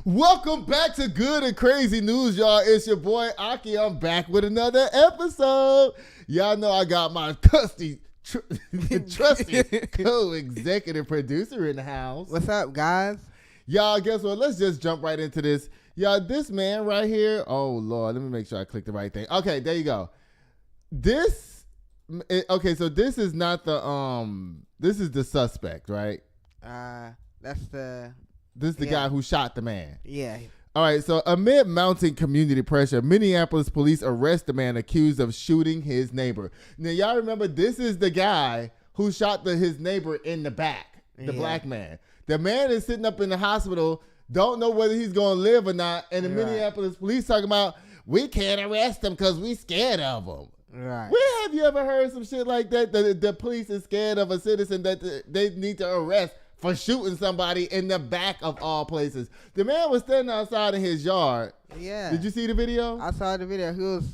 Welcome back to Good and Crazy News, y'all. It's your boy Aki. I'm back with another episode. Y'all know I got my trusty co-executive producer in the house. What's up, guys? Y'all, guess what? Let's just jump right into this. Y'all, this man right here. Oh Lord, let me make sure I click the right thing. Okay, there you go. So this is not the this is the suspect, right? This is the guy who shot the man. Yeah. All right, so amid mounting community pressure, Minneapolis police arrest the man accused of shooting his neighbor. Now, y'all remember, this is the guy who shot his neighbor in the back, the black man. The man is sitting up in the hospital, don't know whether he's going to live or not, and the Minneapolis police talking about, we can't arrest him because we scared of him. Right. Where have you ever heard some shit like that? The police is scared of a citizen that they need to arrest for shooting somebody in the back of all places. The man was standing outside in his yard. Yeah. Did you see the video? I saw the video. He was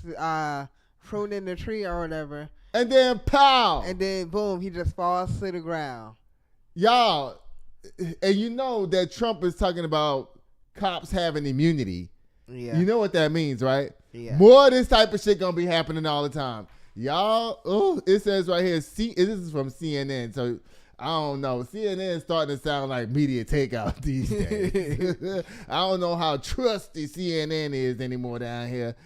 pruning the tree or whatever. And then pow! And then boom, he just falls to the ground. Y'all, and you know that Trump is talking about cops having immunity. Yeah. You know what that means, right? Yeah. More of this type of shit gonna be happening all the time. Y'all, it says right here, this is from CNN, so I don't know. CNN is starting to sound like media takeout these days. I don't know how trusty CNN is anymore down here.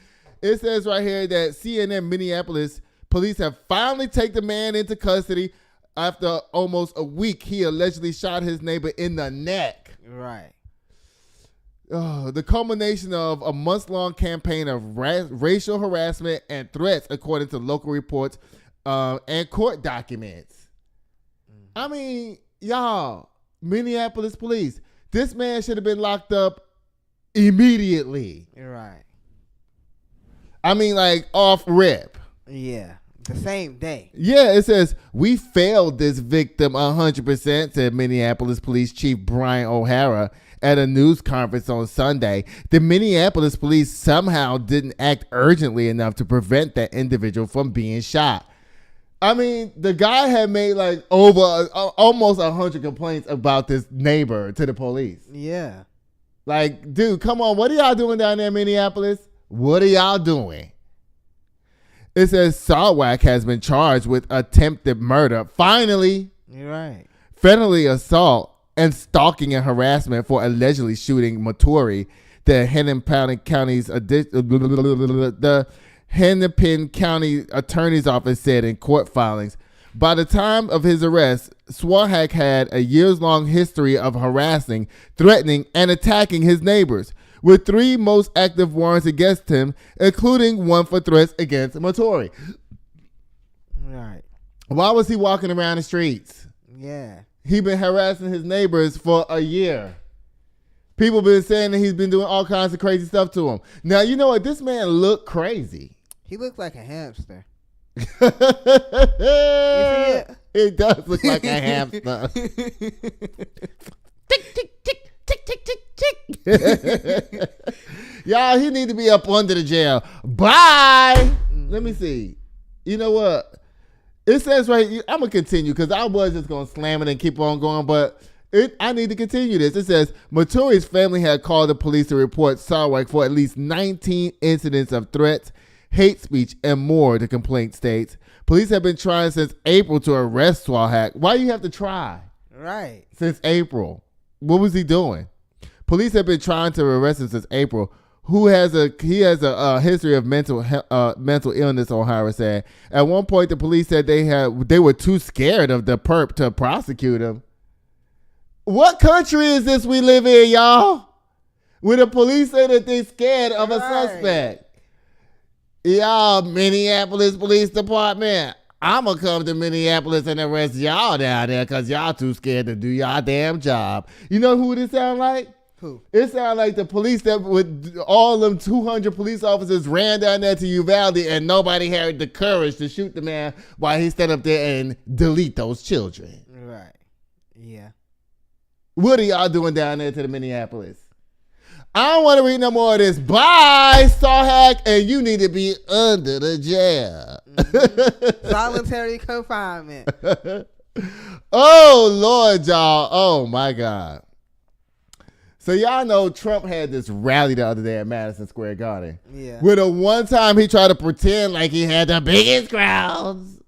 It says right here that CNN Minneapolis police have finally taken the man into custody after almost a week. He allegedly shot his neighbor in the neck. Right. The culmination of a months-long campaign of racial harassment and threats, according to local reports and court documents. I mean, y'all, Minneapolis police, this man should have been locked up immediately. Right. I mean, like, off rip. Yeah. The same day. Yeah, it says, we failed this victim 100%, said Minneapolis Police Chief Brian O'Hara at a news conference on Sunday. The Minneapolis police somehow didn't act urgently enough to prevent that individual from being shot. I mean, the guy had made like over almost 100 complaints about this neighbor to the police. Yeah. Like, dude, come on. What are y'all doing down there in Minneapolis? What are y'all doing? It says Sawchak has been charged with attempted murder. Finally. You're right. Felony assault and stalking and harassment for allegedly shooting Maturi, the Hennepin County Attorney's Office said in court filings. By the time of his arrest, Sawchak had a years-long history of harassing, threatening, and attacking his neighbors, with 3 most active warrants against him, including one for threats against Maturi. Right. Why was he walking around the streets? Yeah. He been harassing his neighbors for a year. People been saying that he's been doing all kinds of crazy stuff to him. Now, you know what? This man looked crazy. He looked like a hamster. You see it? It does look like a hamster. Tick, tick, tick, tick, tick, tick, tick. Y'all, he need to be up under the jail. Bye. Let me see. You know what? It says right here, I'm going to continue because I was just going to slam it and keep on going, but I need to continue this. It says, Maturi's family had called the police to report Sawchak for at least 19 incidents of threats, hate speech, and more, the complaint states. Police have been trying since April to arrest Sawchak. Why do you have to try? Right. Since April. What was he doing? Police have been trying to arrest him since April. He has a history of mental illness, O'Hara said. At one point, the police said they were too scared of the perp to prosecute him. What country is this we live in, y'all? Where the police say that they scared of a suspect. Y'all, Minneapolis Police Department, I'm going to come to Minneapolis and arrest y'all down there because y'all too scared to do y'all damn job. You know who this sound like? Who? It sounds like the police that with all them 200 police officers ran down there to Uvalde and nobody had the courage to shoot the man while he stood up there and delete those children. Right. Yeah. What are y'all doing down there to the Minneapolis? I don't want to read no more of this. Bye, Sawchak, and you need to be under the jail. Mm-hmm. Solitary confinement. Oh, Lord, y'all. Oh, my God. So y'all know Trump had this rally the other day at Madison Square Garden. Yeah. Where the one time he tried to pretend like he had the biggest crowds.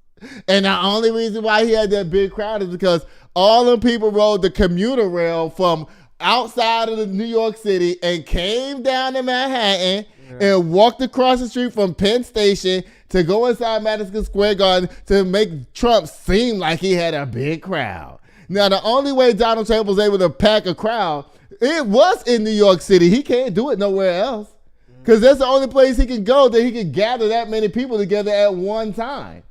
And the only reason why he had that big crowd is because all them people rode the commuter rail from outside of the New York City and came down to Manhattan and walked across the street from Penn Station to go inside Madison Square Garden to make Trump seem like he had a big crowd. Now, the only way Donald Trump was able to pack a crowd, it was in New York City. He can't do it nowhere else because that's the only place he can go that he can gather that many people together at one time.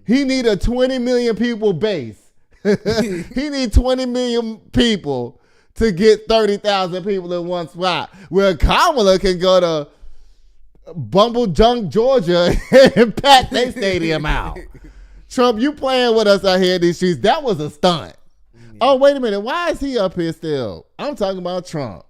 He need a 20 million people base. He need 20 million people to get 30,000 people in one spot. Where Kamala can go to Bumbledunk, Georgia and pack their stadium out. Trump, you playing with us out here in these streets. That was a stunt. Oh, wait a minute. Why is he up here still? I'm talking about Trump.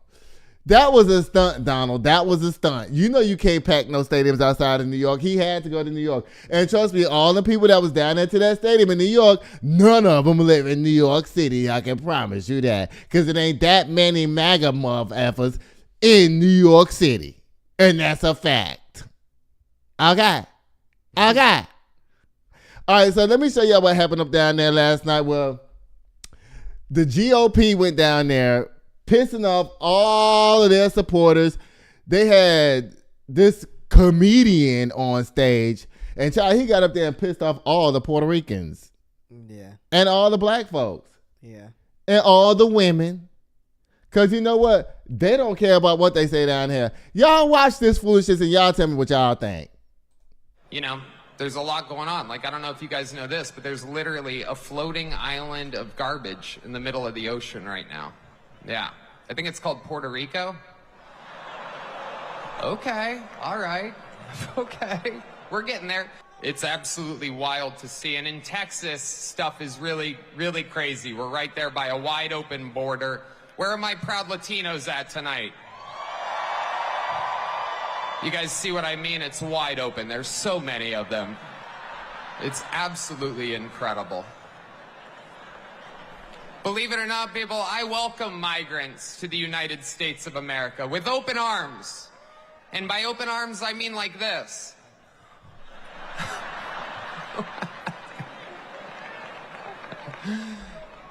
That was a stunt, Donald. That was a stunt. You know you can't pack no stadiums outside of New York. He had to go to New York. And trust me, all the people that was down there to that stadium in New York, none of them live in New York City. I can promise you that. Because it ain't that many MAGA motherfuckers in New York City. And that's a fact. Okay. All right, so let me show y'all what happened up down there last night. Well, the GOP went down there pissing off all of their supporters. They had this comedian on stage, and child, he got up there and pissed off all the Puerto Ricans. Yeah. And all the black folks. Yeah. And all the women. Because you know what? They don't care about what they say down here. Y'all watch this foolishness and y'all tell me what y'all think. You know, there's a lot going on. Like, I don't know if you guys know this, but there's literally a floating island of garbage in the middle of the ocean right now. Yeah. I think it's called Puerto Rico. Okay. All right. Okay. We're getting there. It's absolutely wild to see. And in Texas, stuff is really, really crazy. We're right there by a wide open border. Where are my proud Latinos at tonight? You guys see what I mean? It's wide open. There's so many of them. It's absolutely incredible. Believe it or not, people, I welcome migrants to the United States of America with open arms. And by open arms, I mean like this.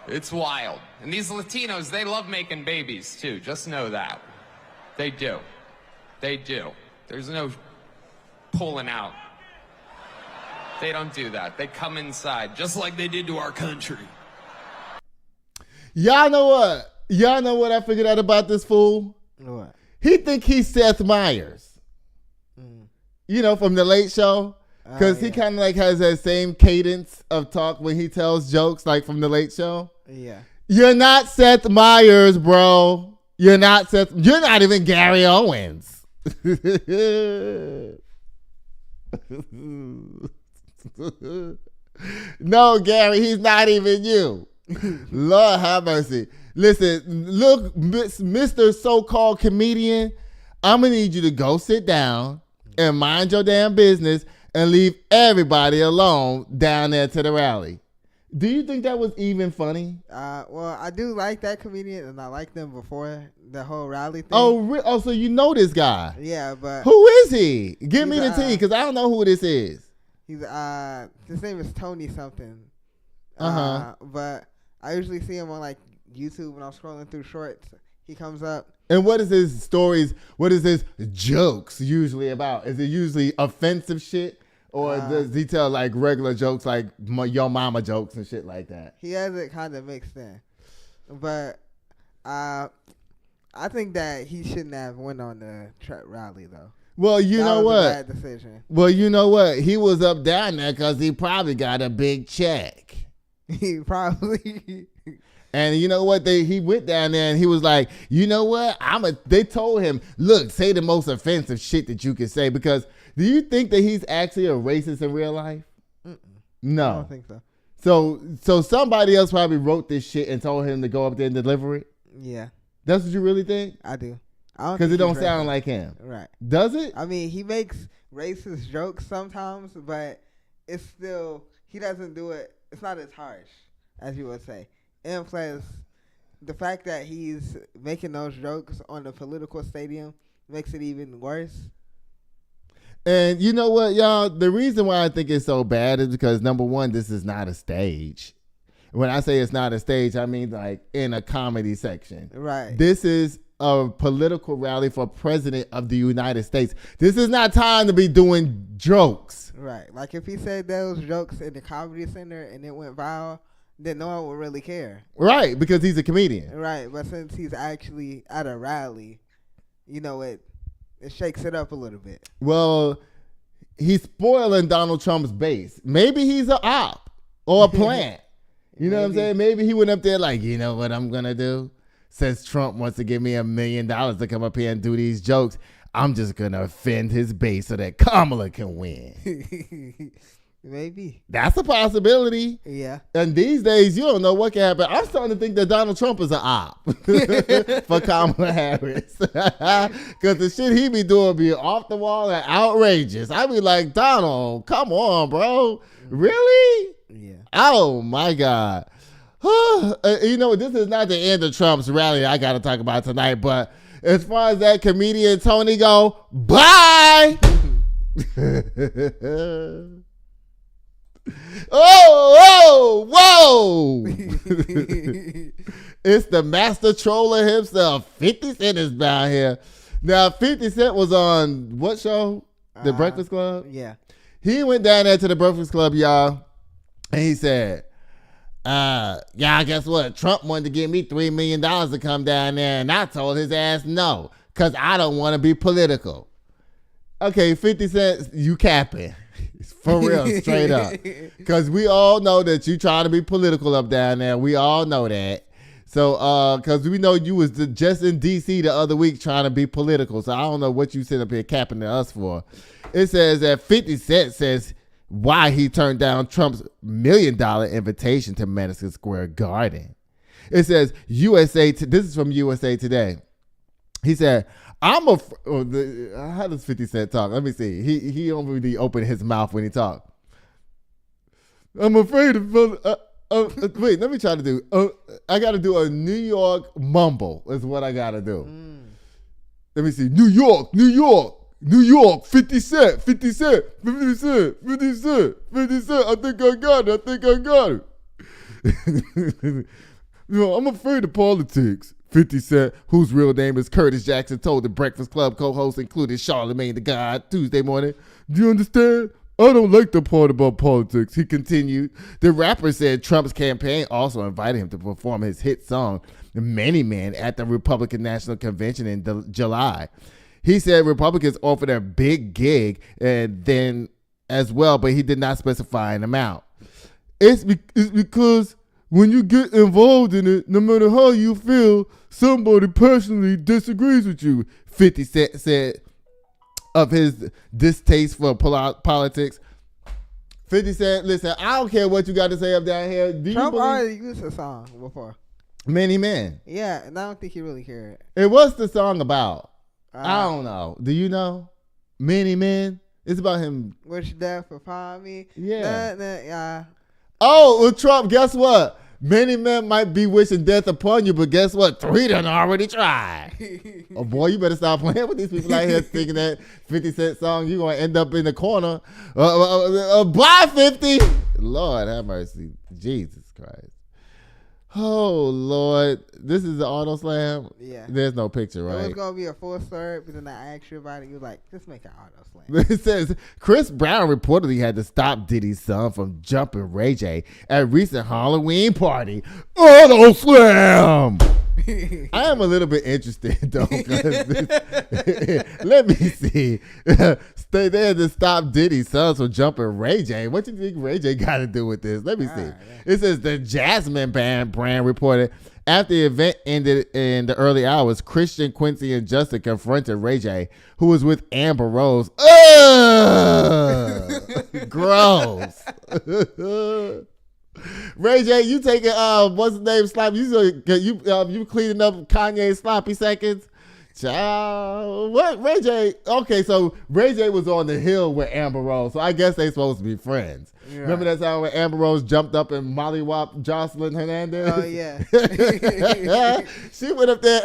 It's wild. And these Latinos, they love making babies, too. Just know that. They do. They do. There's no pulling out. They don't do that. They come inside, just like they did to our country. Y'all know what? Y'all know what I figured out about this fool? What? He think he's Seth Meyers. You know, from The Late Show. Because he kind of like has that same cadence of talk when he tells jokes, like from The Late Show. Yeah. You're not Seth Meyers, bro. You're not even Gary Owens. No, Gary, he's not even you. Lord have mercy. Listen, look, Mr. So-called comedian, I'm going to need you to go sit down and mind your damn business and leave everybody alone down there to the rally. Do you think that was even funny? Well, I do like that comedian, and I liked them before the whole rally thing. Oh, so you know this guy? Yeah, but who is he? Give me the tea, because I don't know who this is. He's his name is Tony something. But I usually see him on like YouTube when I'm scrolling through shorts. He comes up. And what is his stories? What is his jokes usually about? Is it usually offensive shit? Or does he tell like regular jokes, like your mama jokes and shit like that? He has it kind of mixed in. But I think that he shouldn't have went on the rally, though. Well, you know what? That was a bad decision. Well, you know what? He was up down there because he probably got a big check. He probably... And you know what? He went down there and he was like, you know what? They told him, look, say the most offensive shit that you can say. Because do you think that he's actually a racist in real life? No. I don't think so. So somebody else probably wrote this shit and told him to go up there and deliver it? Yeah. That's what you really think? I do. Because it don't sound like him. Right. Does it? I mean, he makes racist jokes sometimes, but it's still, he doesn't do it, it's not as harsh as you would say. And plus, the fact that he's making those jokes on the political stadium makes it even worse. And you know what, y'all? The reason why I think it's so bad is because, number one, this is not a stage. When I say it's not a stage, I mean like in a comedy section. Right. This is a political rally for president of the United States. This is not time to be doing jokes. Right. Like if he said those jokes in the comedy center and it went viral, then no one would really care. Right, because he's a comedian. Right, but since he's actually at a rally, you know, it shakes it up a little bit. Well, he's spoiling Donald Trump's base. Maybe he's an op or a plant. You know what I'm saying? Maybe he went up there like, you know what I'm going to do? Since Trump wants to give me $1 million to come up here and do these jokes, I'm just going to offend his base so that Kamala can win. Maybe. That's a possibility. Yeah. And these days, you don't know what can happen. I'm starting to think that Donald Trump is an op for Kamala Harris. Because the shit he be doing be off the wall and outrageous. I be like, Donald, come on, bro. Really? Yeah. Oh, my God. You know, this is not the end of Trump's rally I got to talk about tonight. But as far as that comedian Tony go, bye. Oh, whoa. It's the master troller himself. 50 Cent is down here. Now, 50 Cent was on what show? The Breakfast Club? Yeah. He went down there to the Breakfast Club, y'all, and he said, y'all, guess what? Trump wanted to give me $3 million to come down there, and I told his ass no, because I don't want to be political. Okay, 50 Cent, you capping. For real, straight up. Because we all know that you trying to be political up down there. We all know that. So, because we know you was just in D.C. the other week trying to be political. So, I don't know what you sitting up here capping to us for. It says that 50 Cent says why he turned down Trump's $1 million invitation to Madison Square Garden. It says, this is from USA Today. He said, how does 50 Cent talk? Let me see. He don't really open his mouth when he talk. I'm afraid of... wait, let me try to do... I got to do a New York mumble is what I got to do. Let me see. New York, 50 Cent, 50 Cent, 50 Cent, 50 Cent, 50 Cent. I think I got it. You know, I'm afraid of politics. 50 Cent, whose real name is Curtis Jackson, told the Breakfast Club co-host, including Charlamagne the God, Tuesday morning. Do you understand? I don't like the part about politics, he continued. The rapper said Trump's campaign also invited him to perform his hit song, Many Men, at the Republican National Convention in July. He said Republicans offered a big gig and then as well, but he did not specify an amount. It's because when you get involved in it, no matter how you feel, somebody personally disagrees with you, 50 Cent said of his distaste for politics. 50 Cent, listen, I don't care what you got to say up down here. Trump already used a song before. Many Men. Yeah, and I don't think he really cared. And what's the song about? I don't know. Do you know? Many Men? It's about him. Wish death upon me. Yeah. Yeah. Oh, well, Trump, guess what? Many men might be wishing death upon you, but guess what? 3 done already tried. Oh, boy, you better stop playing with these people out here thinking that 50 Cent song, you're going to end up in the corner. Bye, 50. Lord have mercy. Jesus Christ. Oh, Lord. This is the auto slam? Yeah. There's no picture, right? It was going to be a full story, but then I asked you about it. You were like, just make an auto slam. It says Chris Brown reportedly had to stop Diddy's son from jumping Ray J at a recent Halloween party. Auto slam! I am a little bit interested, though. Let me see. Stay there to stop Diddy's son from jumping Ray J. What do you think Ray J got to do with this? Let me see. Right. It says the Jasmine brand reported after the event ended in the early hours, Christian, Quincy, and Justin confronted Ray J, who was with Amber Rose. Gross. Ray J, you taking what's his name sloppy? You cleaning up Kanye's sloppy seconds? Child, what Ray J? Okay, so Ray J was on the hill with Amber Rose, so I guess they supposed to be friends. Yeah. Remember that time when Amber Rose jumped up and mollywopped Jocelyn Hernandez? Oh yeah. She went up there.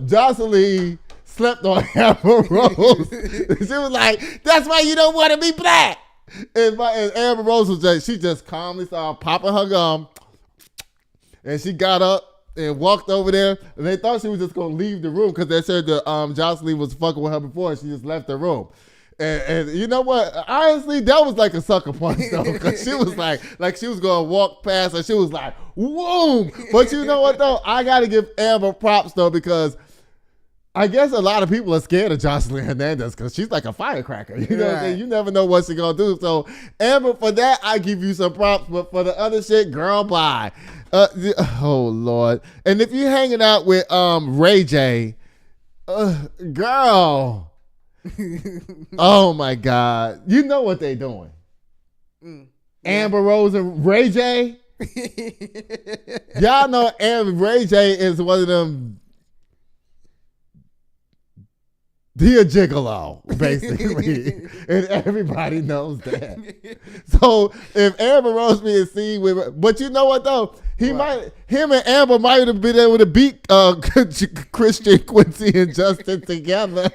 Jocelyn slept on Amber Rose. She was like, "That's why you don't want to be black." And Amber Rose was she just calmly started popping her gum, and she got up and walked over there, and they thought she was just gonna leave the room because they said that Jocelyn was fucking with her before, and she just left the room. And you know what? Honestly, that was like a sucker punch though, because she was like she was gonna walk past her. She was like, "Whoa!" But you know what though? I gotta give Amber props though, because I guess a lot of people are scared of Jocelyn Hernandez because she's like a firecracker. You know what I'm saying? You never know what she's gonna do. So Amber, for that, I give you some props. But for the other shit, girl, bye. Oh Lord! And if you're hanging out with Ray J, girl, oh my God, you know what they doing? Amber Rose and Ray J. Y'all know Ray J is one of them. He a gigolo, basically, and everybody knows that. So if Amber Rose being seen with, but you know what though, him and Amber might have been able to beat Christian, Quincy, and Justin together,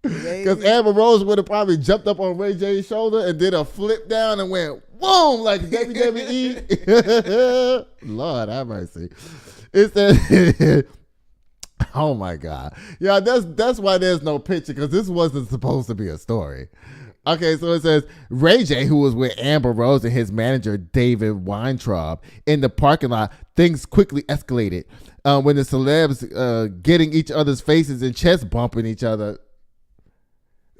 because Amber Rose would have probably jumped up on Ray J's shoulder and did a flip down and went boom like WWE. Lord have mercy. It's that. Oh my God. Yeah, that's why there's no picture, because this wasn't supposed to be a story. Okay, so it says Ray J, who was with Amber Rose and his manager David Weintraub in the parking lot, things quickly escalated when the celebs getting each other's faces and chest bumping each other.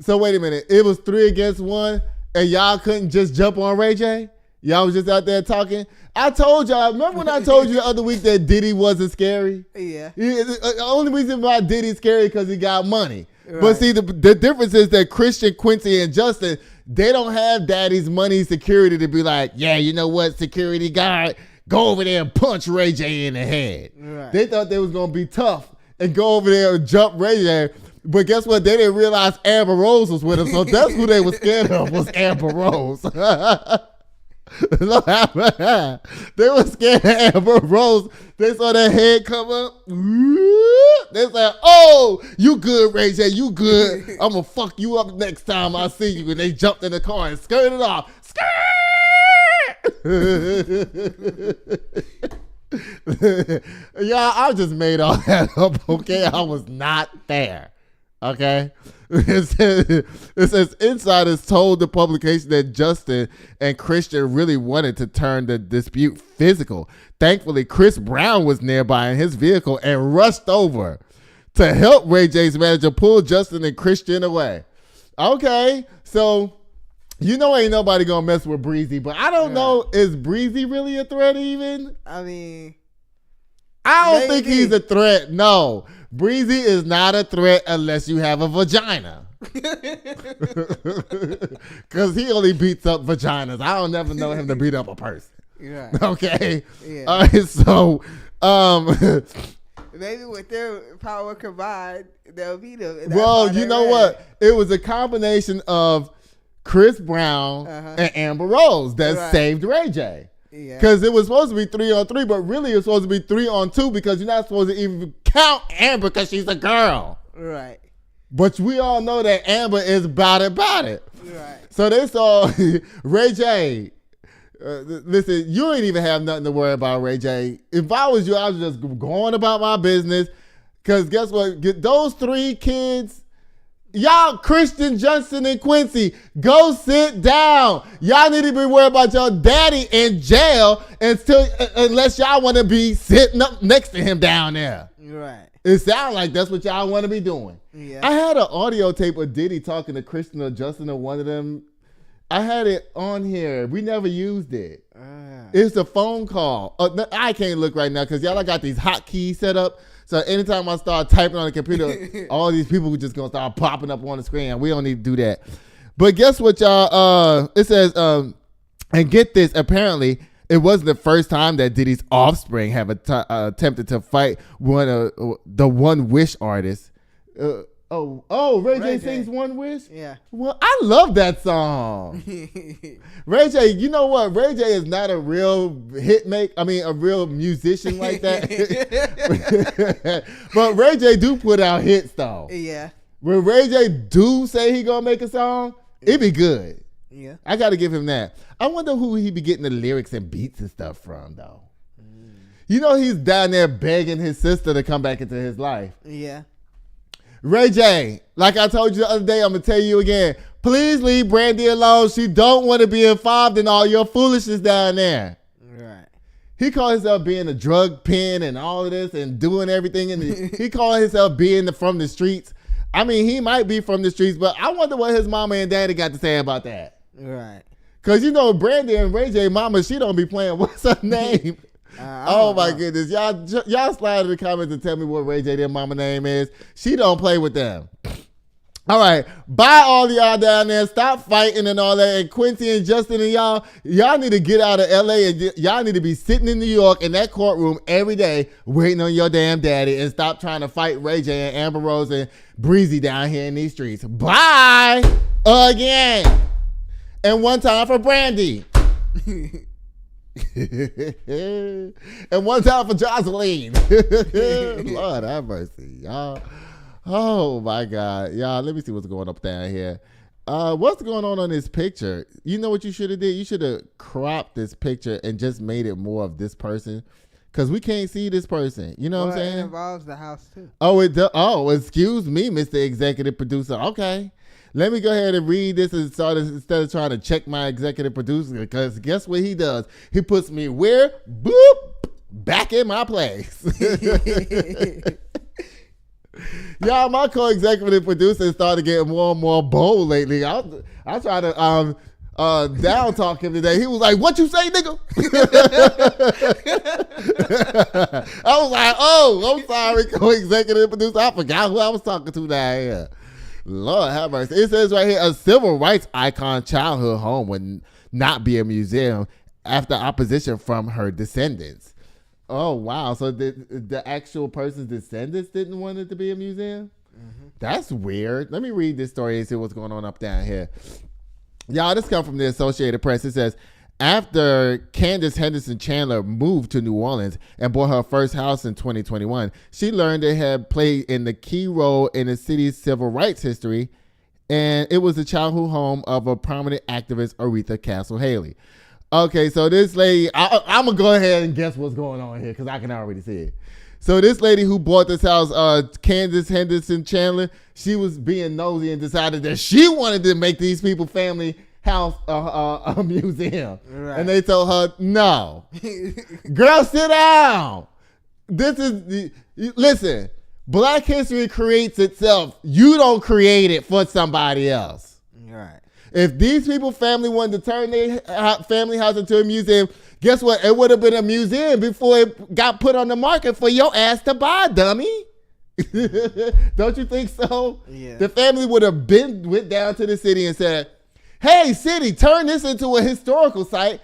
So wait a minute, it was 3 against 1 and y'all couldn't just jump on Ray J? Y'all was just out there talking. I told y'all, remember when I told you the other week that Diddy wasn't scary? Yeah. The only reason why Diddy's scary because he got money. Right. But see, the difference is that Christian, Quincy, and Justin, they don't have daddy's money security to be like, yeah, you know what, security guard, go over there and punch Ray J in the head. Right. They thought they was going to be tough and go over there and jump Ray J. But guess what? They didn't realize Amber Rose was with him. So that's who they were scared of, was Amber Rose. They were scared of Amber Rose. They saw that head come up. They said, "Oh, you good, Ray J? You good? I'm gonna fuck you up next time I see you." And they jumped in the car and skirted off. Yeah, I just made all that up. Okay, I was not there. Okay. It says insiders told the publication that Justin and Christian really wanted to turn the dispute physical. Thankfully, Chris Brown was nearby in his vehicle and rushed over to help Ray J's manager pull Justin and Christian away. Okay, so you know ain't nobody gonna mess with Breezy, but I don't know, is Breezy really a threat even? I mean, I don't think he's a threat. No. Breezy is not a threat unless you have a vagina. Because he only beats up vaginas. I don't never know him to beat up a person. Right. Okay? Yeah. All right, so... maybe with their power combined, they'll beat him. Well, you know what? It was a combination of Chris Brown and Amber Rose that saved Ray J. Because it was supposed to be 3-on-3, but really it's supposed to be 3-on-2 because you're not supposed to even count Amber because she's a girl. Right. But we all know that Amber is about it. Right. So they saw Ray J. Listen, you ain't even have nothing to worry about, Ray J. If I was you, I was just going about my business. Because guess what? Those 3 kids... Y'all, Christian, Justin, and Quincy, go sit down. Y'all need to be worried about your daddy in jail unless y'all want to be sitting up next to him down there. Right. It sounds like that's what y'all want to be doing. Yeah. I had an audio tape of Diddy talking to Christian or Justin or one of them. I had it on here. We never used it. It's a phone call. I can't look right now because y'all I got these hotkeys set up. So anytime I start typing on the computer, all these people are just going to start popping up on the screen. We don't need to do that. But guess what, y'all? It says, and get this, apparently, It wasn't the first time that Diddy's offspring have attempted to fight the One Wish artist. Ray J sings One Wish? Yeah. Well, I love that song. Ray J, you know what? Ray J is not a real a real musician like that. But Ray J do put out hits though. Yeah. When Ray J do say he gonna make a song, it be good. Yeah. I gotta give him that. I wonder who he be getting the lyrics and beats and stuff from though. You know he's down there begging his sister to come back into his life. Yeah. Ray J, like I told you the other day, I'm going to tell you again. Please leave Brandy alone. She don't want to be involved in all your foolishness down there. Right. He called himself being a drug pen and all of this and doing everything. And he called himself being from the streets. I mean, he might be from the streets, but I wonder what his mama and daddy got to say about that. Right. Because, you know, Brandy and Ray J mama, she don't be playing. What's her name? Oh my goodness. Y'all slide in the comments and tell me what Ray J their mama name is. She don't play with them. All right. Bye all y'all down there. Stop fighting and all that. And Quincy and Justin and y'all need to get out of LA and y'all need to be sitting in New York in that courtroom every day waiting on your damn daddy and stop trying to fight Ray J and Amber Rose and Breezy down here in these streets. Bye again. And one time for Brandy. And one time for Jocelyn. Lord have mercy, y'all. Oh my God, y'all. Let me see what's going up down here. What's going on this picture? You know what you should have did? You should have cropped this picture and just made it more of this person, because we can't see this person. You know what I'm saying? It involves the house too. Oh, it does. Oh, excuse me, Mr. Executive Producer. Okay. Let me go ahead and read this and start instead of trying to check my executive producer, because guess what he does? He puts me where? Boop! Back in my place. Y'all, my co-executive producer started getting more and more bold lately. I try to down talk him today. He was like, "What you say, nigga?" I was like, "Oh, I'm sorry, co-executive producer. I forgot who I was talking to down here." Lord have mercy. It says right here, a civil rights icon childhood home would not be a museum after opposition from her descendants. Oh, wow. So the actual person's descendants didn't want it to be a museum? Mm-hmm. That's weird. Let me read this story and see what's going on up down here. Y'all, this comes from the Associated Press. It says, after Candice Henderson Chandler moved to New Orleans and bought her first house in 2021, she learned it had played in the key role in the city's civil rights history, and it was the childhood home of a prominent activist, Aretha Castle Haley. Okay, so this lady, I'm going to go ahead and guess what's going on here because I can already see it. So this lady who bought this house, Candice Henderson Chandler, she was being nosy and decided that she wanted to make these people family house a museum. Right. And they told her, no. Girl, sit down. Listen, Black history creates itself. You don't create it for somebody else. Right. If these people family wanted to turn their family house into a museum, guess what? It would have been a museum before it got put on the market for your ass to buy, dummy. Don't you think so? Yeah. The family would have went down to the city and said, hey, city, turn this into a historical site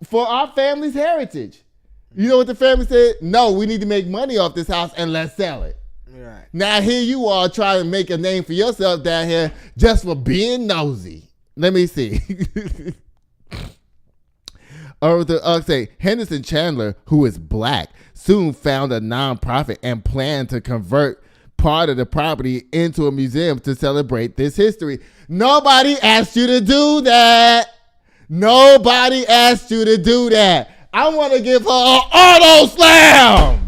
for our family's heritage. You know what the family said? No, we need to make money off this house and let's sell it. Right. Now here you are trying to make a name for yourself down here just for being nosy. Let me see. Say Henderson Chandler, who is black, soon found a nonprofit and planned to convert part of the property into a museum to celebrate this history. Nobody asked you to do that. Nobody asked you to do that. I want to give her an auto slam.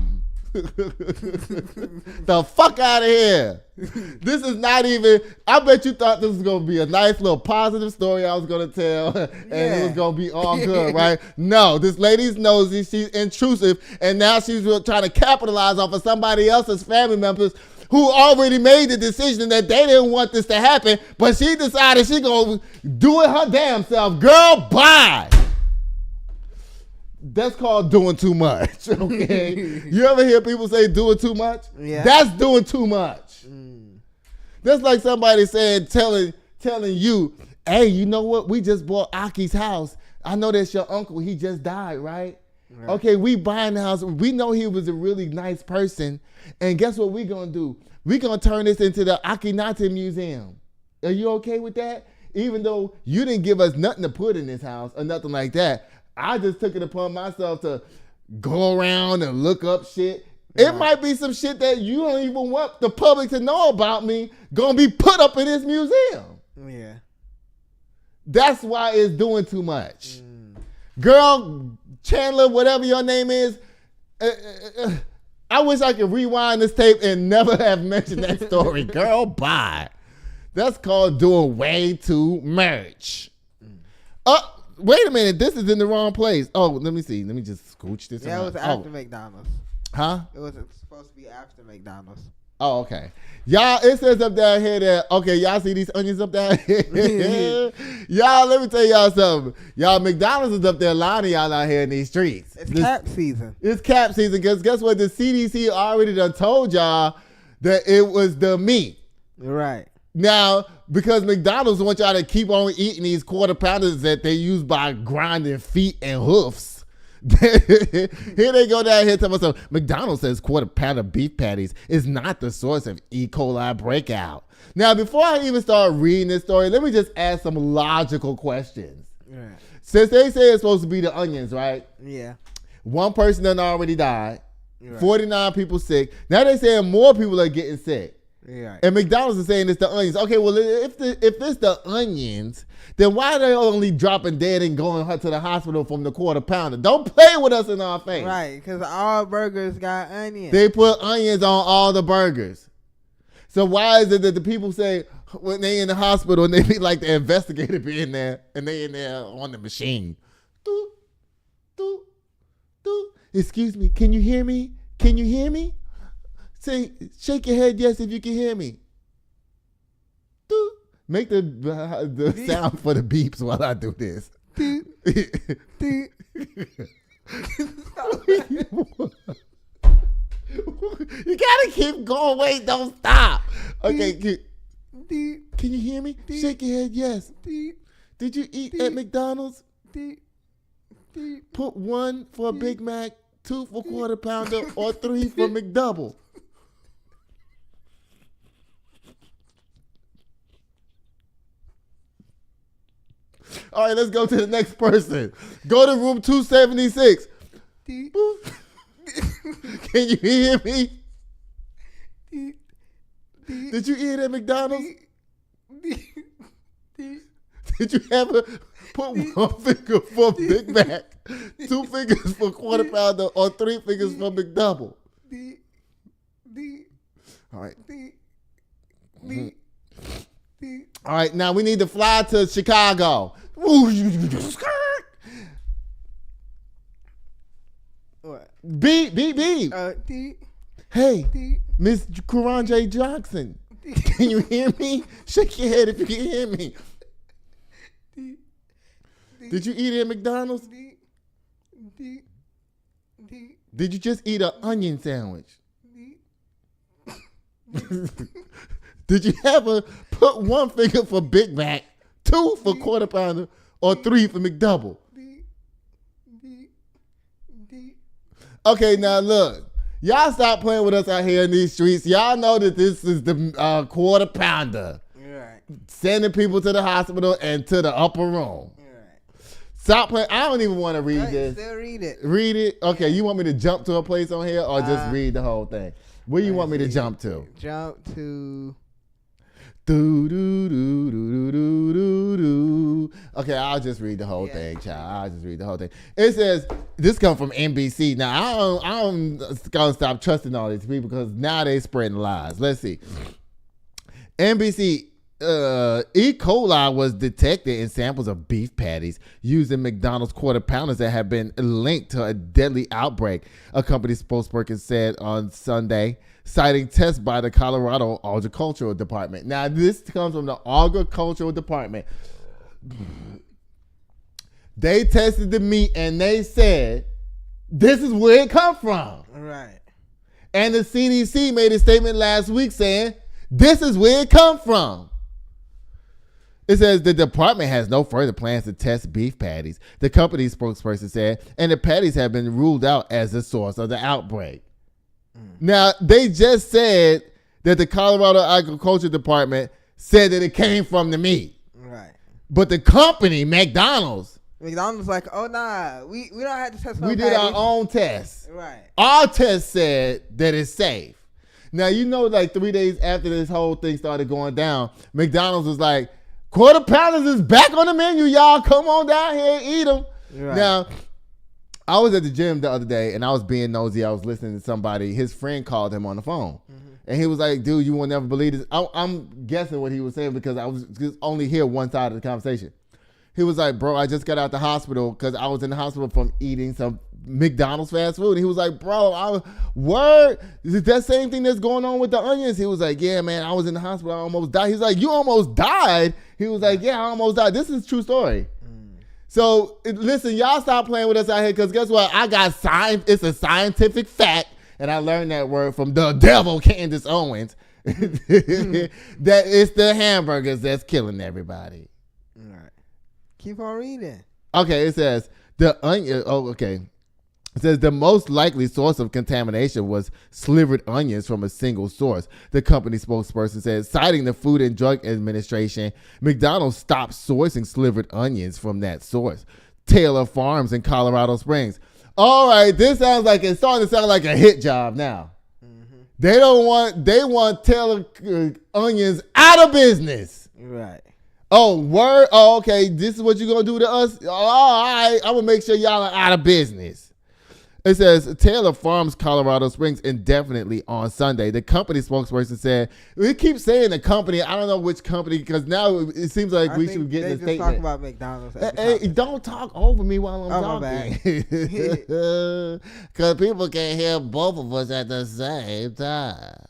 The fuck out of here. This is not even, I bet you thought this was going to be a nice little positive story I was going to tell and it was going to be all good, right? No, this lady's nosy, she's intrusive, and now she's trying to capitalize off of somebody else's family members who already made the decision that they didn't want this to happen, but she decided she going to do it her damn self. Girl, bye. That's called doing too much, okay? You ever hear people say doing too much? Yeah. That's doing too much. That's like somebody saying, telling you, hey, you know what? We just bought Aki's house. I know that's your uncle. He just died, right? Right. Okay, we buying the house. We know he was a really nice person. And guess what we going to do? We going to turn this into the Akhenaten Museum. Are you okay with that? Even though you didn't give us nothing to put in this house or nothing like that, I just took it upon myself to go around and look up shit. It might be some shit that you don't even want the public to know about me gonna be put up in this museum. Yeah. That's why it's doing too much. Girl, Chandler, whatever your name is, I wish I could rewind this tape and never have mentioned that story. Girl, bye. That's called doing way too much. Wait a minute. This is in the wrong place. Oh, let me see. Let me just scooch this around. It was after McDonald's. Huh? It was supposed to be after McDonald's. Oh, okay. Y'all, it says up down here that, okay, y'all see these onions up down here? Y'all, let me tell y'all something. Y'all, McDonald's is up there lining y'all out here in these streets. It's cap season. It's cap season because guess what? The CDC already done told y'all that it was the meat. Right. Now, because McDonald's want y'all to keep on eating these quarter pounders that they use by grinding feet and hoofs. Here they go down here telling us McDonald's says quarter pounder beef patties is not the source of E. coli breakout. Now, before I even start reading this story, let me just ask some logical questions. Right. Since they say it's supposed to be the onions, right? Yeah. One person done already died. Right. 49 people sick. Now they saying more people are getting sick. Right. And McDonald's is saying it's the onions. Okay, well, if it's the onions, then why are they only dropping dead and going to the hospital from the quarter pounder? Don't play with us in our face. Right, because all burgers got onions. They put onions on all the burgers. So why is it that the people say when they in the hospital and they be like the investigator be in there and they in there on the machine? Doot, doot, doot. Excuse me, can you hear me? Can you hear me? Say, shake your head yes if you can hear me. Doot. Make the sound for the beeps while I do this. Doot, doot. You gotta keep going. Wait, don't stop. Okay, Doot, can you hear me? doot. Shake your head yes. doot, Did you eat doot. at McDonald's? doot, doot. Put 1 for a Big Mac, 2 for quarter pounder, or 3 for McDouble. All right, let's go to the next person. Go to room 276. Doot, Can you hear me? doot, doot, Did you eat at McDonald's? doot, doot. Did you ever put 1 finger for Big Mac, 2 fingers for quarter pounder, or 3 fingers for McDouble? Doot, doot, All right. doot, doot, doot. All right, now we need to fly to Chicago. What? Beep, beep, beep. Doot, Hey, doot, Miss Karan J. Johnson. doot, Can you hear me? Shake your head if you can hear me. doot, doot, Did you eat at McDonald's? doot, doot, doot, Did you just eat an onion sandwich? doot. Did you ever put 1 finger for Big Mac, 2 for quarter pounder, or 3 for McDouble? Okay, now look. Y'all stop playing with us out here in these streets. Y'all know that this is the quarter pounder. Right. Sending people to the hospital and to the upper room. Right. Stop playing. I don't even want to read this. Still read it. Read it? Okay, you want me to jump to a place on here or just read the whole thing? Where you want me to Let's jump see. to? Jump to. Do, do, do, do, do, do, do. Okay, I'll just read the whole thing, child. I'll just read the whole thing. It says, this comes from NBC. Now, I don't gonna stop trusting all these people because now they spreading lies. Let's see. NBC, E. coli was detected in samples of beef patties used in McDonald's quarter pounders that have been linked to a deadly outbreak, a company spokesperson said on Sunday, citing tests by the Colorado Agricultural Department. Now, this comes from the Agricultural Department. They tested the meat and they said, this is where it come from. Right. And the CDC made a statement last week saying, this is where it come from. It says the department has no further plans to test beef patties, the company spokesperson said, and the patties have been ruled out as the source of the outbreak. Now, they just said that the Colorado Agriculture Department said that it came from the meat. Right. But the company, McDonald's like, oh, nah, we don't have to test no we did our patties. own tests. Right. Our test said that it's safe. Now, like 3 days after this whole thing started going down, McDonald's was like, Quarter Pounders is back on the menu, y'all. Come on down here and eat them. Right. Now, I was at the gym the other day, and I was being nosy. I was listening to somebody. His friend called him on the phone. And he was like, dude, you will never believe this. I'm guessing what he was saying because I was just only hear one side of the conversation. He was like, bro, I just got out the hospital because I was in the hospital from eating some McDonald's fast food. And he was like, bro, is it that same thing that's going on with the onions? He was like, yeah, man, I was in the hospital. I almost died. He's like, you almost died? He was like, yeah, I almost died. This is a true story. So listen, y'all stop playing with us out here because guess what? I got science. It's a scientific fact. And I learned that word from the devil, Candace Owens, that it's the hamburgers that's killing everybody. All right. Keep on reading. Okay, it says It says the most likely source of contamination was slivered onions from a single source. The company spokesperson said, citing the Food and Drug Administration, McDonald's stopped sourcing slivered onions from that source. Taylor Farms in Colorado Springs. All right, this sounds like it's starting to sound like a hit job now. They want Taylor onions out of business. Right. Oh, word? Oh, okay. This is what you're going to do to us? Oh, all right. I'm going to make sure y'all are out of business. It says Taylor Farms, Colorado Springs indefinitely on Sunday. The company spokesperson said, we keep saying the company. I don't know which company because now it seems like we should get the statement. Talk about McDonald's. Hey, don't talk over me while I'm talking. Because people can't hear both of us at the same time.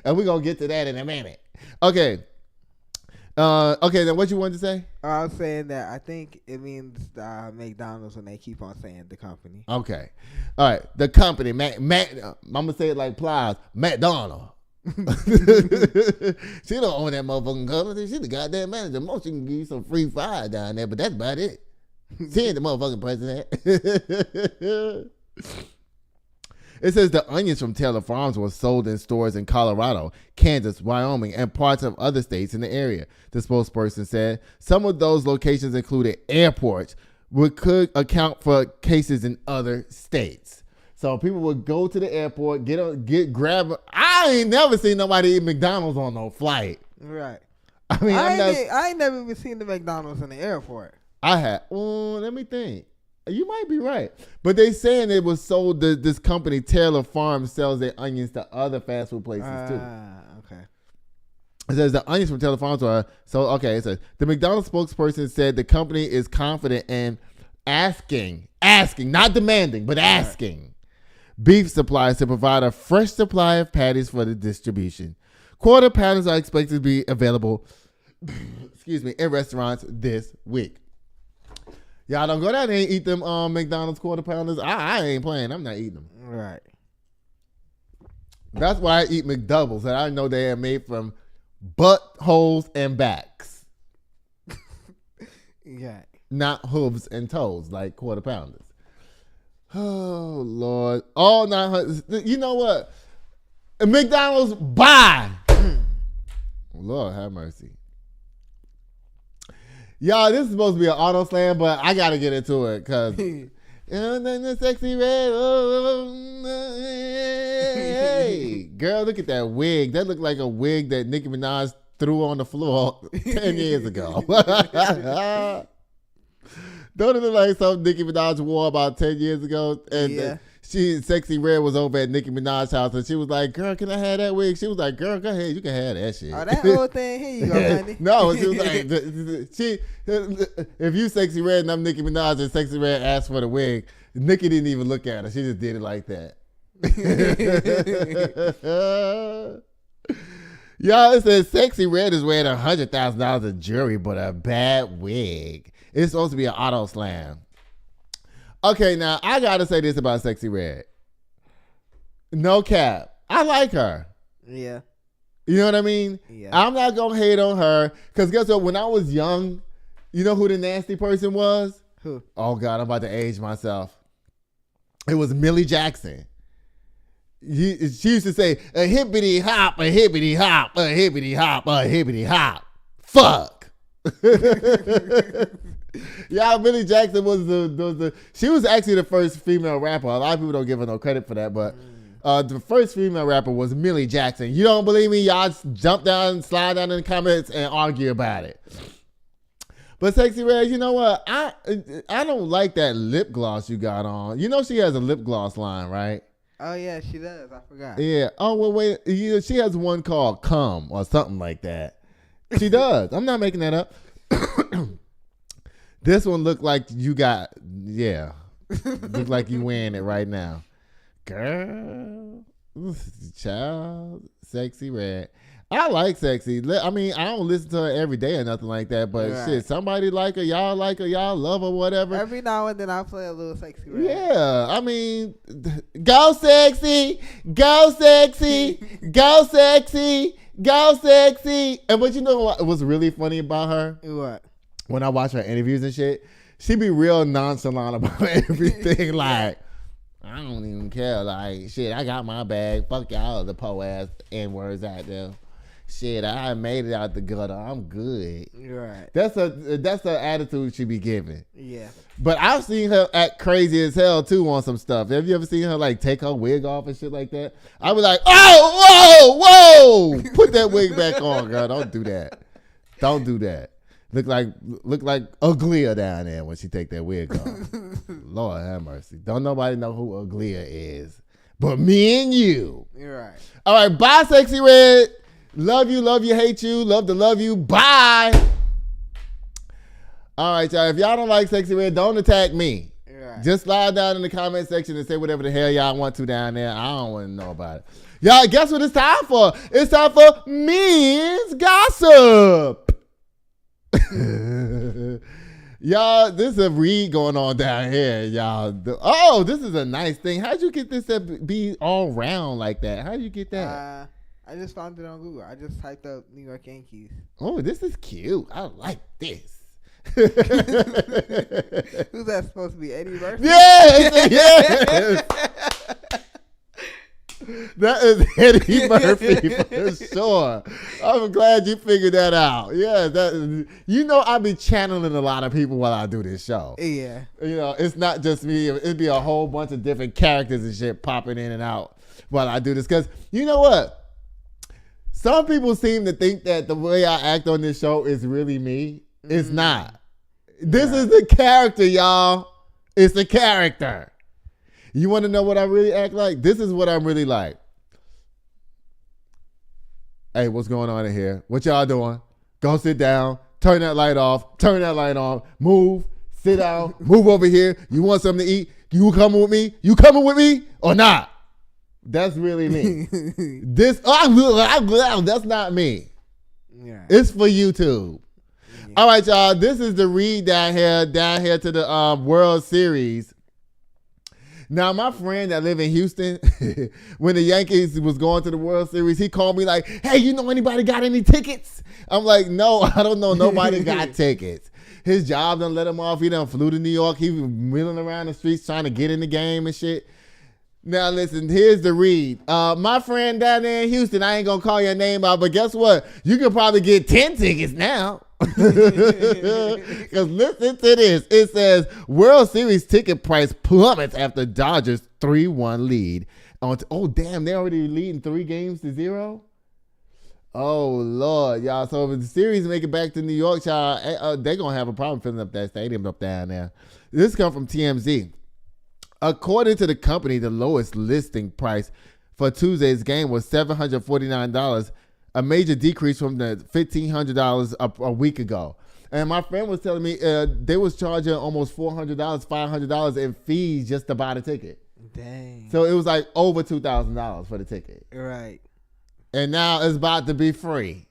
And we're going to get to that in a minute. Okay. Okay, then what you wanted to say? I was saying that I think it means McDonald's when they keep on saying the company. Okay. All right. The company, I'm going to say it like Plies, McDonald's. She don't own that motherfucking company. She the goddamn manager. Most she can give you some free fries down there, but that's about it. She ain't the motherfucking president. It says the onions from Taylor Farms were sold in stores in Colorado, Kansas, Wyoming, and parts of other states in the area. The spokesperson said some of those locations included airports, which could account for cases in other states. So people would go to the airport, grab. I ain't never seen nobody eat McDonald's on no flight. Right. I mean, I ain't never even seen the McDonald's in the airport. I had. Let me think. You might be right. But they saying it was sold, this company, Taylor Farms, sells their onions to other fast food places too. Okay. It says the onions from Taylor Farms are, it says the McDonald's spokesperson said the company is confident in asking, not demanding, but asking beef suppliers to provide a fresh supply of patties for the distribution. Quarter pounders are expected to be available, in restaurants this week. Y'all don't go down there and eat them McDonald's quarter pounders. I ain't playing. I'm not eating them. Right. That's why I eat McDoubles, and I know they are made from buttholes and backs. Yeah. Not hooves and toes like quarter pounders. Oh, Lord. All 900. You know what? McDonald's, buy. Lord have mercy. Y'all, this is supposed to be an auto slam, but I got to get into it because the sexy red. Hey, girl, look at that wig. That looked like a wig that Nicki Minaj threw on the floor 10 years ago. Don't it look like something Nicki Minaj wore about 10 years ago? And yeah. Sexy Red was over at Nicki Minaj's house, and she was like, girl, can I have that wig? She was like, girl, go ahead. You can have that shit. Oh, that old thing. Here you go, honey. No, she was like, if you Sexy Red and I'm Nicki Minaj and Sexy Red asked for the wig, Nicki didn't even look at her. She just did it like that. Y'all, it says Sexy Red is wearing $100,000 of jewelry, but a bad wig. It's supposed to be an auto slam. Okay, now I gotta say this about Sexy Red. No cap. I like her. Yeah. You know what I mean? Yeah. I'm not going to hate on her. Because guess what? When I was young, you know who the nasty person was? Who? Oh, God, I'm about to age myself. It was Millie Jackson. She used to say, a hippity hop, a hippity hop, a hippity hop, a hippity hop. Fuck. Yeah, Millie Jackson was she was actually the first female rapper. A lot of people don't give her no credit for that, but the first female rapper was Millie Jackson. You don't believe me? Y'all jump down, slide down in the comments and argue about it. But Sexy Red, you know what? I don't like that lip gloss you got on. You know she has a lip gloss line, right? Oh, yeah, she does. I forgot. Yeah. Oh, well, wait. She has one called Come or something like that. She does. I'm not making that up. This one looked like you got, yeah. Look like you wearing it right now. Girl. Child. Sexy Red. I like Sexy. I mean, I don't listen to her every day or nothing like that, but shit, somebody like her, y'all love her, whatever. Every now and then I play a little Sexy Red. Yeah, I mean, go Sexy, go Sexy, go Sexy, go Sexy. And but you know what was really funny about her? What? When I watch her interviews and shit, she be real nonchalant about everything. Like, I don't even care. Like, shit, I got my bag. Fuck y'all, the po ass N-words out there. Shit, I made it out the gutter. I'm good. Right. That's the attitude she be giving. Yeah. But I've seen her act crazy as hell too on some stuff. Have you ever seen her like take her wig off and shit like that? I was like, oh, whoa, put that wig back on, girl. Don't do that. Don't do that. Look like Uglia down there when she take that wig off. Lord have mercy. Don't nobody know who Uglia is, but me and you. You're right. All right, bye, Sexy Red. Love you, hate you, love to love you. Bye. All right, y'all. If y'all don't like Sexy Red, don't attack me. Right. Just slide down in the comment section and say whatever the hell y'all want to down there. I don't want to know about it. Y'all, guess what it's time for? It's time for men's gossip. Y'all, this is a read going on down here, y'all. Oh, this is a nice thing. How'd you get this to be all round like that? How'd you get that? I just found it on Google. I just typed up New York Yankees. Oh, this is cute. I like this. Who's that supposed to be? Eddie Murphy? Yes. That is Eddie Murphy for sure. I'm glad you figured that out. Yeah, I be channeling a lot of people while I do this show. Yeah. You know, it's not just me. It'd be a whole bunch of different characters and shit popping in and out while I do this. Because you know what? Some people seem to think that the way I act on this show is really me. It's not. This is the character, y'all. It's the character. You want to know what I really act like? This is what I'm really like. Hey, what's going on in here? What y'all doing? Go sit down. Turn that light off. Turn that light on. Move. Sit down. Move over here. You want something to eat? You coming with me? You coming with me or not? That's really me. That's not me. Yeah. It's for YouTube. Yeah. All right, y'all. This is the read down here to the World Series. Now, my friend that live in Houston, when the Yankees was going to the World Series, he called me like, hey, you know anybody got any tickets? I'm like, no, I don't know. Nobody got tickets. His job done let him off. He done flew to New York. He was wheeling around the streets trying to get in the game and shit. Now, listen, here's the read. My friend down there in Houston, I ain't going to call your name out, but guess what? You can probably get 10 tickets now. Because listen to this. It says, World Series ticket price plummets after Dodgers 3-1 lead. Oh, damn, they already leading 3-0? Oh, Lord, y'all. So if the series make it back to New York, y'all, they're going to have a problem filling up that stadium up down there. This comes from TMZ. According to the company, the lowest listing price for Tuesday's game was $749, a major decrease from the $1,500 a week ago. And my friend was telling me they was charging almost $400, $500 in fees just to buy the ticket. Dang. So it was like over $2,000 for the ticket. Right. And now it's about to be free.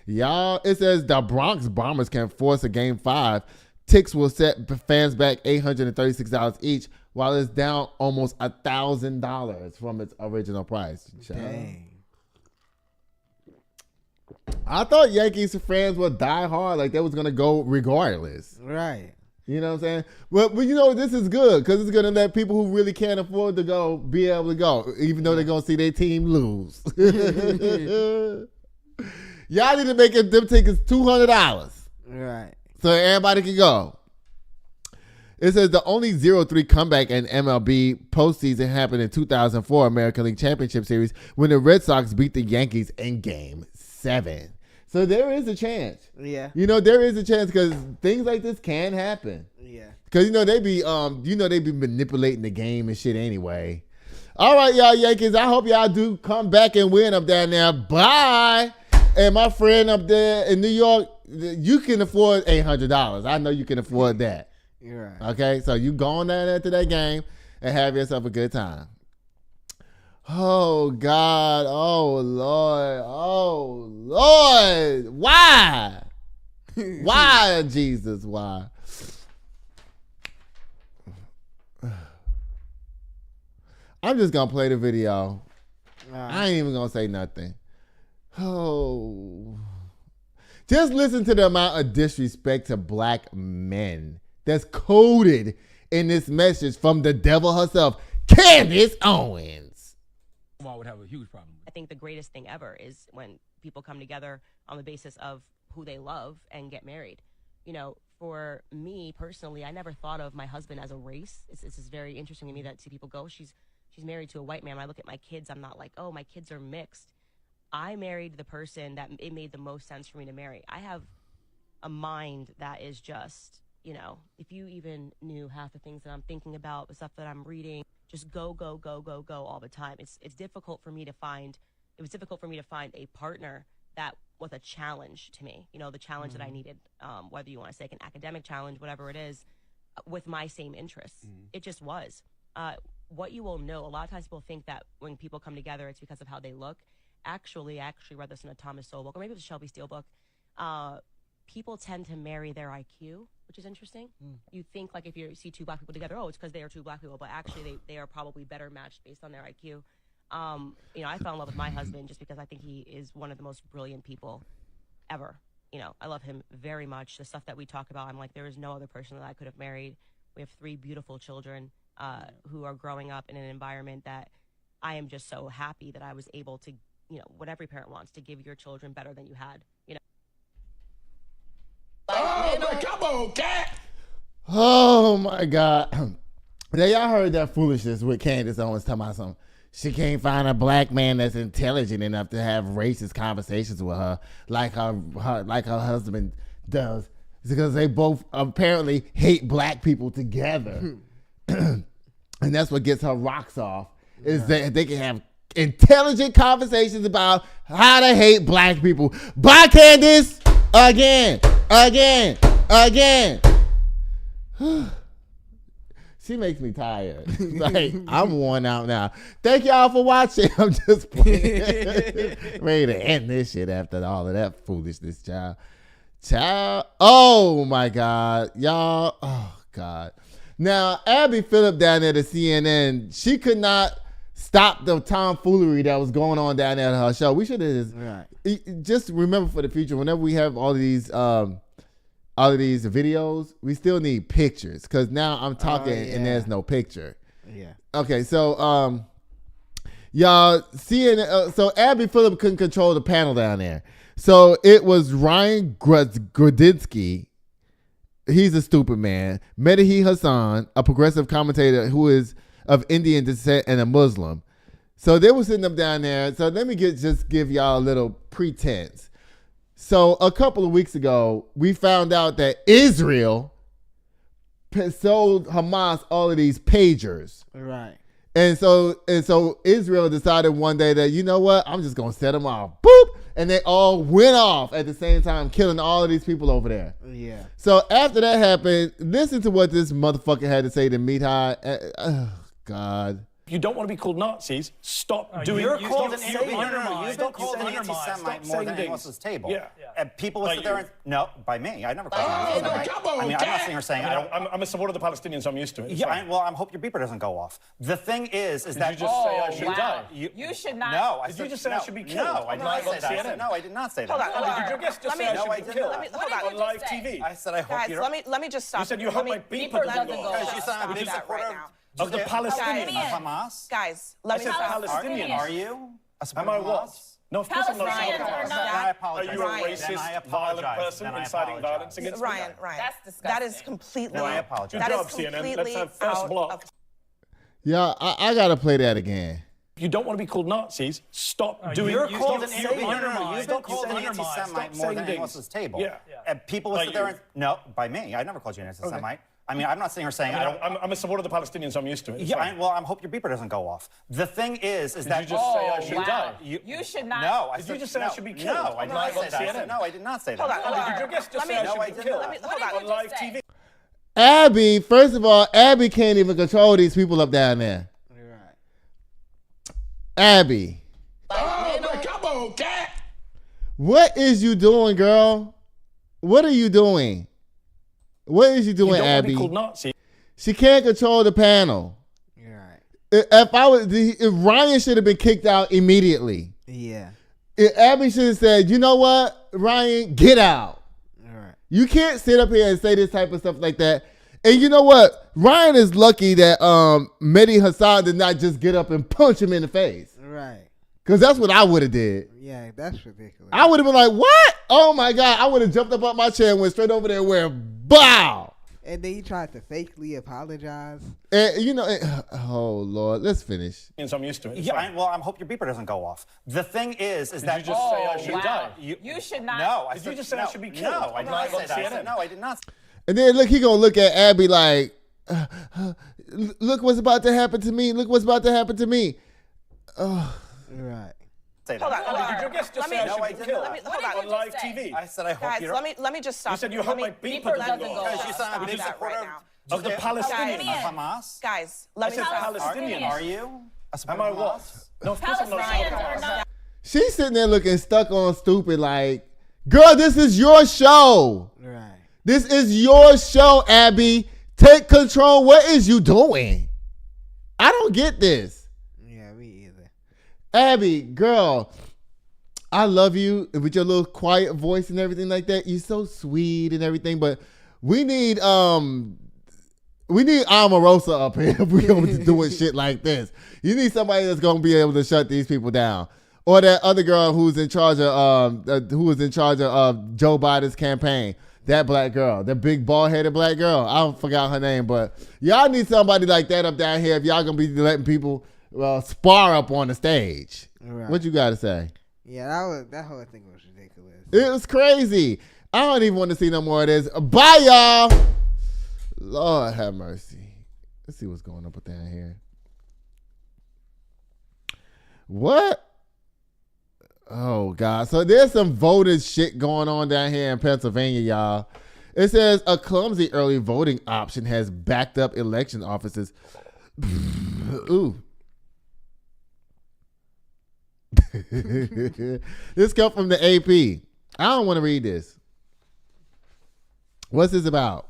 Y'all, it says the Bronx Bombers can force a Game 5. Tickets will set fans back $836 each, while it's down almost $1,000 from its original price. Dang. I thought Yankees fans would die hard, like they was gonna go regardless. Right. You know what I'm saying? But this is good because it's gonna let people who really can't afford to go be able to go, even though they're gonna see their team lose. Y'all need to make them tickets $200. Right. So everybody can go. It says the only 0-3 comeback in MLB postseason happened in 2004 American League Championship Series when the Red Sox beat the Yankees in Game 7. So there is a chance. Yeah. There is a chance because things like this can happen. Yeah. Because they be manipulating the game and shit anyway. All right, y'all Yankees. I hope y'all do come back and win up down there. Bye. And my friend up there in New York, you can afford $800. I know you can afford that. You're right. Okay, so you go on down there to that game and have yourself a good time. Oh, God. Oh, Lord. Oh, Lord. Why? Why, Jesus? Why? I'm just going to play the video. I ain't even going to say nothing. Oh. Just listen to the amount of disrespect to black men that's coded in this message from the devil herself, Candace Owens. Would have a huge problem. I think the greatest thing ever is when people come together on the basis of who they love and get married. For me personally, I never thought of my husband as a race. This is very interesting to me that see people go, she's married to a white man. When I look at my kids, I'm not like, oh, my kids are mixed. I married the person that it made the most sense for me to marry. I have a mind that is just, if you even knew half the things that I'm thinking about, the stuff that I'm reading, just go all the time. It's difficult for me to find. It was difficult for me to find a partner that was a challenge to me. The challenge that I needed, whether you want to say an academic challenge, whatever it is, with my same interests. It just was. What you will know, a lot of times people think that when people come together, it's because of how they look. Actually, I actually read this in a Thomas Sowell book, or maybe it was a Shelby Steele book. People tend to marry their IQ, which is interesting. You think like if you see two black people together, oh, it's because they are two black people, but actually they are probably better matched based on their IQ. I fell in love with my husband just because I think he is one of the most brilliant people ever. I love him very much. The stuff that we talk about, I'm like, there is no other person that I could have married. We have 3 beautiful children who are growing up in an environment that I am just so happy that I was able to, what every parent wants, to give your children better than you had, Come on, cat. Oh, my God. Now, y'all heard that foolishness with Candace Owens talking about something. She can't find a black man that's intelligent enough to have racist conversations with her like her husband does. It's because they both apparently hate black people together. And that's what gets her rocks off, is that they can have intelligent conversations about how to hate black people. Bye, Candace. Again. She makes me tired. Like, I'm worn out now. Thank y'all for watching. I'm just ready to end this shit after all of that foolishness, child. Oh, my God. Y'all. Oh, God. Now, Abby Phillip down there at CNN, she could not stop the tomfoolery that was going on down there at her show. We should have just remember for the future, whenever we have all of these videos, we still need pictures, because now I'm talking and there's no picture. Yeah. Okay, so y'all seeing so Abby Phillip couldn't control the panel down there. So it was Ryan Grudinsky. He's a stupid man. Mehdi Hassan, a progressive commentator who is of Indian descent and a Muslim. So they were sitting up down there. So let me just give y'all a little pretense. So a couple of weeks ago, we found out that Israel sold Hamas all of these pagers. Right. And so Israel decided one day that, you know what, I'm just going to set them off. Boop! And they all went off at the same time, killing all of these people over there. Yeah. So after that happened, listen to what this motherfucker had to say to Mehdi. Oh, God. you don't want to be called Nazis, stop doing. You're called an you've been called an anti-Semite more than anyone else's table. Yeah. And people would sit there and by me. I never called you an anti-Semite. Come on, I mean, I'm not sitting here saying I'm a supporter of the Palestinians. So I'm used to it. Yeah, I hope your beeper doesn't go off. The thing is Did that you just say I should die? You should not. No, Did you just say I should be killed? No, I did not say that. No, I did not say that. Hold on. Did your guest just say I should be killed? On live TV. I said I hope you Guys, don't. let me just stop. You said you hope my beeper doesn't go off. Because you said I'm a big supporter of the Palestinians. of Hamas. Guys, let me said just Palestinians. Are you? Am I what? No, of course I'm not. Palestinians are Then not. I apologize. Are you a racist, violent person inciting violence against Ryan, people? Ryan. That's disgusting. That is completely. No, I apologize. That Good is job, CNN. completely Let's have first out block. of. Yeah, I gotta play that again. You don't want to be called Nazis, stop doing. You're called an You've anti-Semite more than anyone else's table. Yeah. And people would sit there and by me. I never called you an anti-Semite. I mean, I'm not sitting here saying I'm a supporter of the Palestinians. So I'm used to it. Yeah, I hope your beeper doesn't go off. The thing is Did that you just say I should die? You should not. No, Did you just say I should be killed? No, I did not say that. CNN? No, I did not say that. Hold on. Did your guest just say I should be killed? On live TV. Abby, first of all, Abby can't even control these people up down there. Right. Abby, Come on, cat. what is you doing, girl? What are you doing? What is you You doing, don't want to Abby? be called Nazi. She can't control the panel. You're right. If Ryan should have been kicked out immediately. Yeah. Abby should have said, you know what, Ryan, get out. All right. You can't sit up here and say this type of stuff like that. And you know what? Ryan is lucky that Mehdi Hassan did not just get up and punch him in the face. Right. Because that's what I would have did. Yeah, that's ridiculous. I would have been like, what? Oh my God. I would have jumped up on my chair and went straight over there and went, bow. And then he tried to fakely apologize. And you know, oh Lord, let's finish. So I'm used to it. Yeah, I hope your beeper doesn't go off. The thing is Did that you just say I should die? You should not. No, Did you just say I should be killed? No, I did not say that. CNN? No, I did not. And then look, he gonna look at Abby like, look what's about to happen to me. Look what's about to happen to me. Right. Say Hold that. on. Did your guest just say I No, I should be did killed? not. On live TV. I said I hope Guys, you don't. let me just stop. You said you hope my beeper doesn't go off. Because you said I'm a big Stop supporter right now. Of the Palestinians. of Hamas. Guys, let me said stop. Palestinians. Are you? Am I what? No, of course I'm not. She's sitting there looking stuck on stupid like, girl, this is your show. Right. This is your show, Abby. Take control. What is you doing? I don't get this. Yeah, me either. Abby, girl, I love you with your little quiet voice and everything like that. You're so sweet and everything, but we need Omarosa up here if we're going to be doing shit like this. You need somebody that's going to be able to shut these people down. Or that other girl who's in charge of who was in charge of Joe Biden's campaign. That black girl, the big bald-headed black girl. I forgot her name, but y'all need somebody like that up down here if y'all gonna be letting people spar up on the stage. Right. What you got to say? Yeah, that whole thing was ridiculous. It was crazy. I don't even want to see no more of this. Bye, y'all. Lord have mercy. Let's see what's going up down here. What? Oh, God. So there's some voter shit going on down here in Pennsylvania, y'all. It says a clumsy early voting option has backed up election offices. Ooh. This comes from the AP. I don't want to read this. What's this about?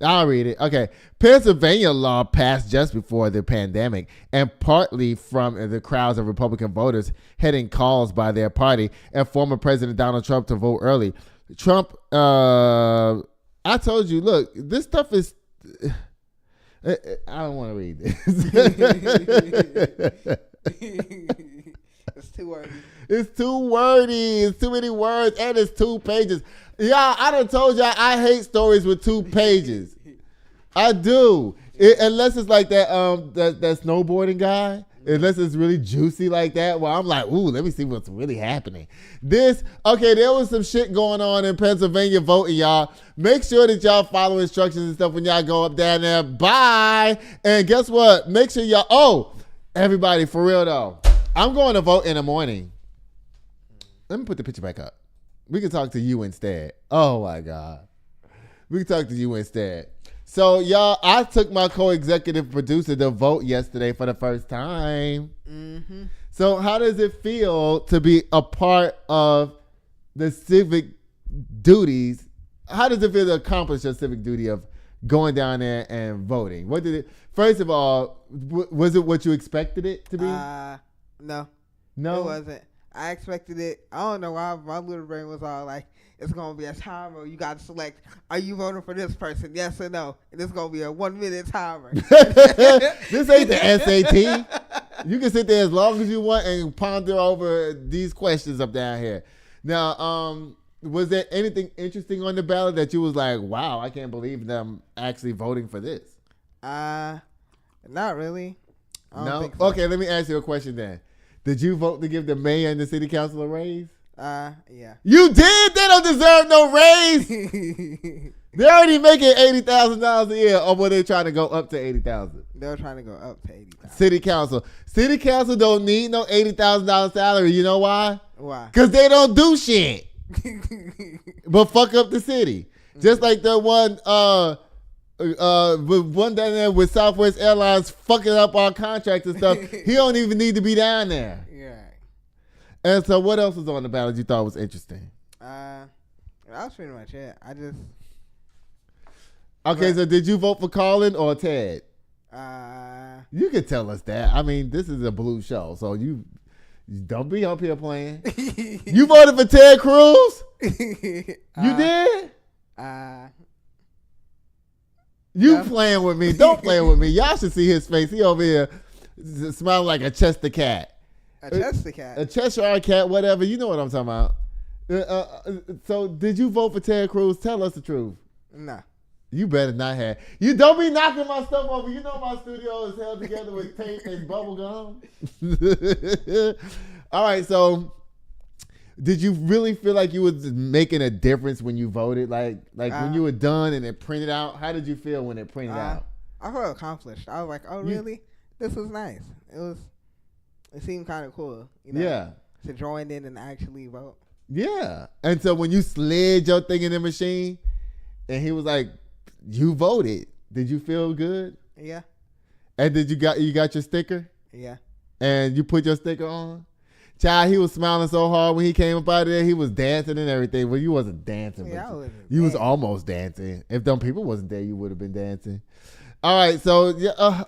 I'll read it. Okay. Pennsylvania law passed just before the pandemic and partly from the crowds of Republican voters heading calls by their party and former President Donald Trump to vote early. Trump, I told you, look, this stuff is, I don't want to read this. It's too wordy. It's too wordy. It's too many words, and it's 2 pages. Y'all, I done told y'all I hate stories with 2 pages. I do. Unless it's like that that snowboarding guy. Unless it's really juicy like that. Well, I'm like, ooh, let me see what's really happening. There was some shit going on in Pennsylvania voting, y'all. Make sure that y'all follow instructions and stuff when y'all go up down there. Bye. And guess what? Make sure y'all, everybody, for real though. I'm going to vote in the morning. Let me put the picture back up. We can talk to you instead. Oh my God. We can talk to you instead. So, y'all, I took my co-executive producer to vote yesterday for the first time. Mm-hmm. So, how does it feel to be a part of the civic duties? How does it feel to accomplish your civic duty of going down there and voting? What did it? First of all, was it what you expected it to be? No. No, It wasn't. I expected it. I don't know why my little brain was all like, it's going to be a timer. You got to select, are you voting for this person? Yes or no? And it's going to be a 1 minute timer. This ain't the SAT. You can sit there as long as you want and ponder over these questions up down here. Now, was there anything interesting on the ballot that you was like, wow, I can't believe them actually voting for this? Not really. I don't No? think so. Okay, let me ask you a question then. Did you vote to give the mayor and the city council a raise? Yeah. You did? They don't deserve no raise. They're already making $80,000 a year, or were they trying to go up to $80,000? They're trying to go up to 80,000. City council don't need no $80,000 salary. You know why? Why? Because they don't do shit but fuck up the city. Just like the one down there with Southwest Airlines fucking up our contracts and stuff. He don't even need to be down there. Yeah. And so what else was on the ballot you thought was interesting? That was pretty much it. Okay, so did you vote for Colin or Ted? You can tell us that. I mean, this is a blue show, so you don't be up here playing. You voted for Ted Cruz? You did? You playing with me. Don't play with me. Y'all should see his face. He over here smiling like a Chester cat. A Chester cat? A Cheshire cat, whatever. You know what I'm talking about. So did you vote for Ted Cruz? Tell us the truth. No. You better not have. You don't be knocking my stuff over. You know my studio is held together with tape and bubble gum. All right, so did you really feel like you was making a difference when you voted? Like when you were done and it printed out? How did you feel when it printed out? I felt accomplished. I was like, oh, really? This was nice. It seemed kind of cool. You know, Yeah. To join in and actually vote. Yeah. And so when you slid your thing in the machine and he was like, you voted, did you feel good? Yeah. And did you got your sticker? Yeah. And you put your sticker on? Child, he was smiling so hard when he came up out of there. He was dancing and everything. Well, you wasn't dancing. Yeah, but I wasn't you was dancing. almost dancing. If them people wasn't there, you would have been dancing. All right, so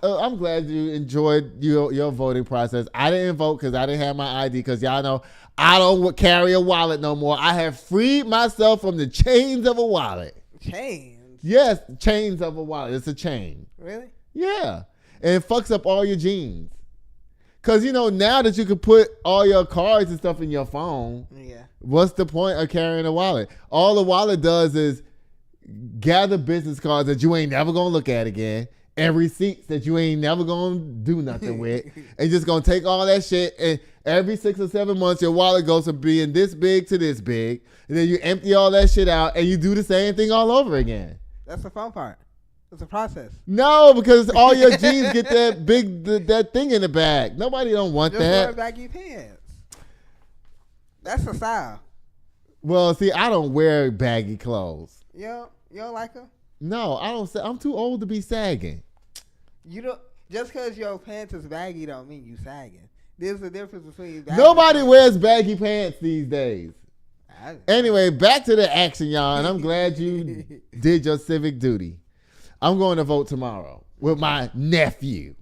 I'm glad you enjoyed your voting process. I didn't vote because I didn't have my ID because y'all know I don't carry a wallet no more. I have freed myself from the chains of a wallet. Chains? Yes, chains of a wallet. It's a chain. Really? Yeah. And it fucks up all your jeans. Because, now that you can put all your cards and stuff in your phone, Yeah. what's the point of carrying a wallet? All the wallet does is gather business cards that you ain't never going to look at again and receipts that you ain't never going to do nothing with. And just going to take all that shit and every 6 or 7 months, your wallet goes from being this big to this big. And then you empty all that shit out and you do the same thing all over again. That's the fun part. It's a process. No, because all your jeans get that thing in the bag. Nobody don't want Just wear that. baggy pants. That's the style. Well, see, I don't wear baggy clothes. You don't like them? No, I don't. I'm too old to be sagging. You don't. Just because your pants is baggy don't mean you sagging. There's a difference between baggy Nobody pants. wears baggy pants these days. I- Anyway, back to the action, y'all. And I'm glad you did your civic duty. I'm going to vote tomorrow with my nephew.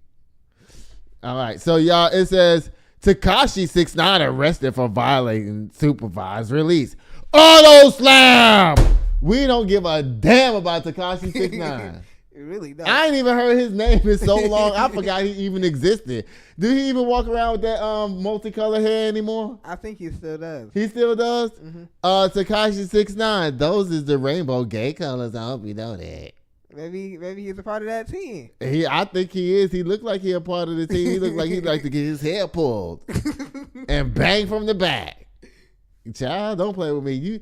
All right. So, y'all, it says Tekashi 6ix9ine arrested for violating supervised release. Auto slam! We don't give a damn about Tekashi 6ix9ine. It really does. I ain't even heard his name in so long. I forgot he even existed. Do he even walk around with that multicolored hair anymore? I think he still does. He still does? Mhm. Tekashi 6ix9ine. Those is the rainbow gay colors. I hope you know that. Maybe he's a part of that team. I think he is. He looked like he a part of the team. He looked like he'd like to get his hair pulled and bang from the back. Child, don't play with me. You.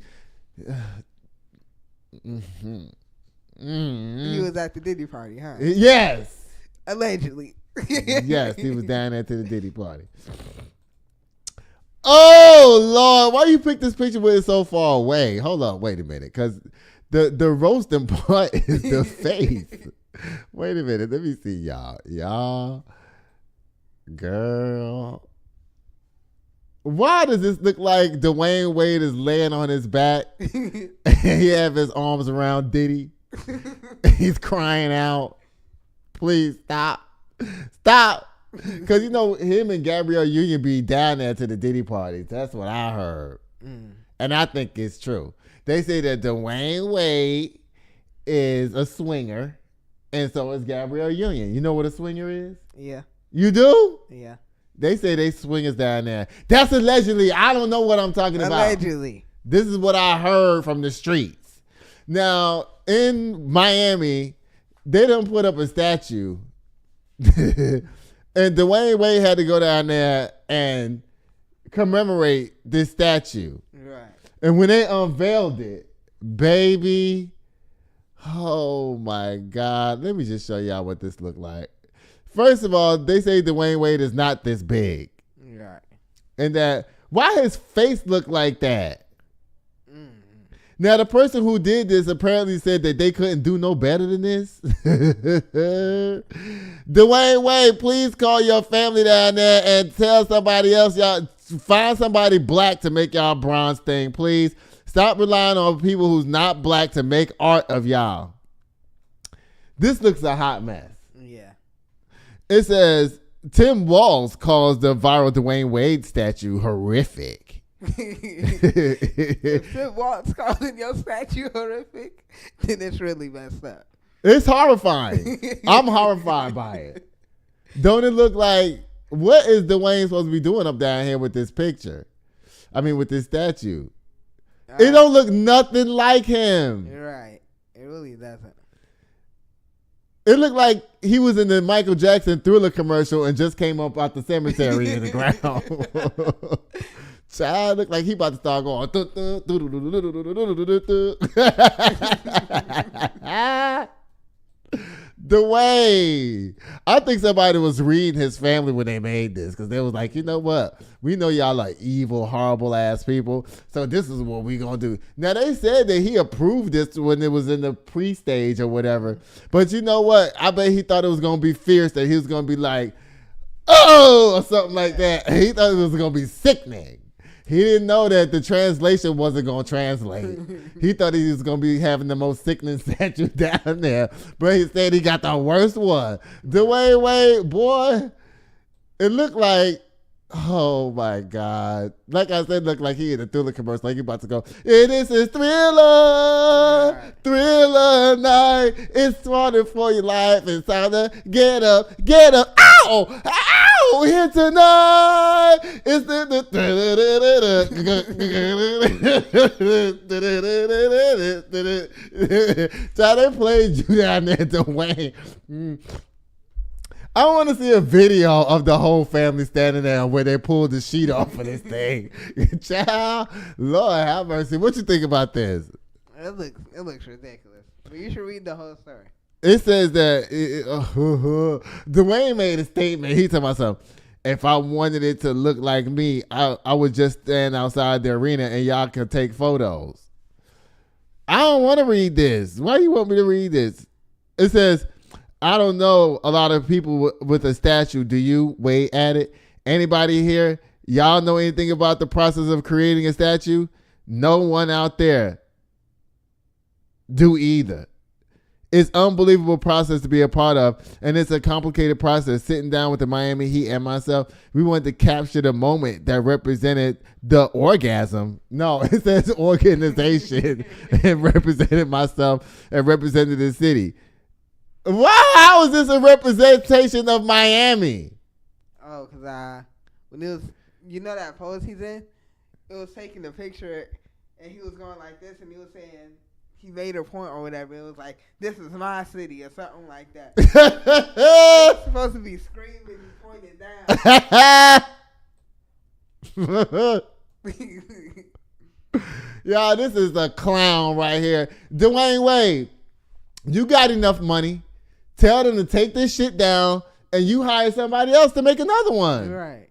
He was at the Diddy party, huh? Yes. Allegedly. Yes, he was down there to the Diddy party. Oh, Lord. Why you pick this picture with it so far away? Hold on. Wait a minute. Because The roasting part is the face. Wait a minute. Let me see y'all. Girl. Why does this look like Dwayne Wade is laying on his back and he have his arms around Diddy? He's crying out, please stop. Because, you know, him and Gabrielle Union be down there to the Diddy parties. That's what I heard. And I think it's true. They say that Dwayne Wade is a swinger and so is Gabrielle Union. You know what a swinger is? Yeah. You do? Yeah. They say they swingers down there. That's allegedly. I don't know what I'm talking about. Allegedly. This is what I heard from the streets. Now, in Miami, they done put up a statue. And Dwayne Wade had to go down there and commemorate this statue. Right. And when they unveiled it, baby, oh my God. Let me just show y'all what this looked like. First of all, they say Dwayne Wade is not this big. Right. And that, why his face look like that? Now, the person who did this apparently said that they couldn't do no better than this. Dwayne Wade, please call your family down there and tell somebody else, y'all, find somebody black to make y'all bronze thing, please. Stop relying on people who's not black to make art of y'all. This looks a hot mess. Yeah. It says, Tim Walz calls the viral Dwayne Wade statue horrific. If Tim Walz calling your statue horrific, then it's really messed up. It's horrifying. I'm horrified by it. Don't it look like, what is Dwayne supposed to be doing up down here with this picture? I mean, with this statue. It don't look nothing like him. You're right. It really doesn't. It looked like he was in the Michael Jackson Thriller commercial and just came up out the cemetery in the ground. Child looked like he about to start going. Dwayne. I think somebody was reading his family when they made this because they was like, you know what? We know y'all are evil, horrible ass people. So this is what we gonna do. Now they said that he approved this when it was in the pre-stage or whatever. But you know what? I bet he thought it was gonna be fierce, that he was gonna be like, oh, or something like that. He thought it was gonna be sickening. He didn't know that the translation wasn't going to translate. He thought he was going to be having the most sickening statue down there. But he said he got the worst one. Dwayne Wade, boy, it looked like, oh my God. Like I said, looked like he in a Thriller commercial. Like he about to go, yeah, this is Thriller. Right. Thriller night. It's running for your life. It's time to get up. Ow! Ow! Here tonight. It's the so they played you down there, Dwayne. I want to see a video of the whole family standing there where they pulled the sheet off of this thing. Child, Lord have mercy. What you think about this? It looks ridiculous. But you should read the whole story. It says that Dwayne made a statement. He told myself, if I wanted it to look like me, I would just stand outside the arena and y'all could take photos. I don't want to read this. Why do you want me to read this? It says, I don't know a lot of people with a statue. Do you? Wade at it. Anybody here? Y'all know anything about the process of creating a statue? No one out there do either. It's an unbelievable process to be a part of, and it's a complicated process. Sitting down with the Miami Heat and myself, we wanted to capture the moment that represented the orgasm. No, it says organization and represented myself and represented the city. Why? How is this a representation of Miami? Oh, because when it was, you know that pose he's in? It was taking the picture, and he was going like this, and he was saying, he made a point or whatever. It was like, this is my city or something like that. It's supposed to be screaming and pointing down. Y'all, this is a clown right here. Dwayne Wade, you got enough money. Tell them to take this shit down and you hire somebody else to make another one. Right.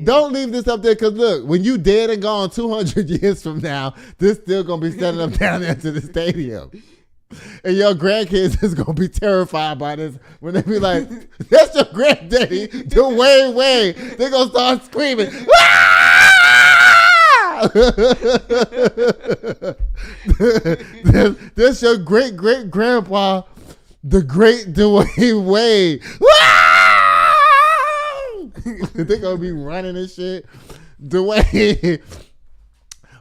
Don't leave this up there because look, when you dead and gone 200 years from now, this still going to be standing up down there to the stadium. And your grandkids is going to be terrified by this when they be like, that's your granddaddy, Dwayne Wade. They're going to start screaming. That's your great-great-grandpa, the great Dwayne Wade. They're going to be running and shit. Dwayne.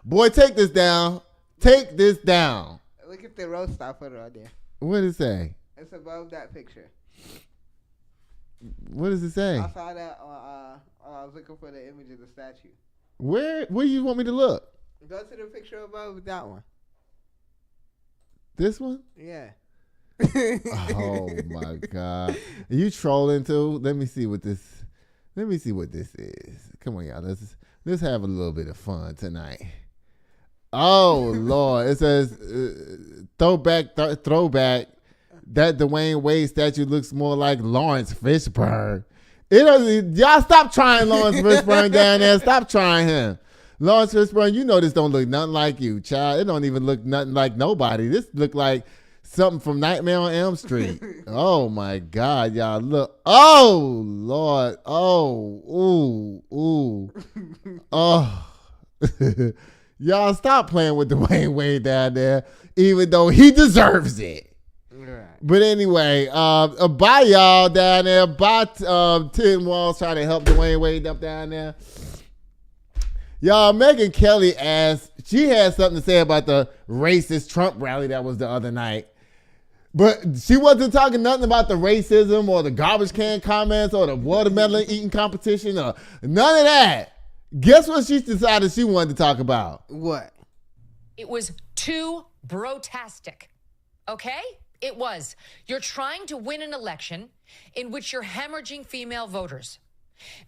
Boy, take this down. Take this down. Look at the roast stop photo right there. What does it say? It's above that picture. What does it say? I saw that I was looking for the image of the statue. Where you want me to look? Go to the picture above that one. This one? Yeah. Oh my God. Are you trolling too? Let me see what this is. Come on, y'all. Let's have a little bit of fun tonight. Oh Lord. It says throwback. That Dwayne Wade statue looks more like Lawrence Fishburne. Y'all stop trying Lawrence Fishburne down there. Stop trying him. Lawrence Fishburne, you know this don't look nothing like you, child. It don't even look nothing like nobody. This look like something from Nightmare on Elm Street. Oh my God, y'all look. Oh Lord. Oh. Ooh. Oh. Y'all stop playing with Dwayne Wade down there, even though he deserves it. Right. But anyway, bye y'all down there. Bye Tim Walls trying to help Dwayne Wade up down there. Y'all, Megyn Kelly asked, she had something to say about the racist Trump rally that was the other night. But she wasn't talking nothing about the racism or the garbage can comments or the watermelon eating competition or none of that. Guess what she decided she wanted to talk about? What? It was too brotastic. Okay? It was. You're trying to win an election in which you're hemorrhaging female voters.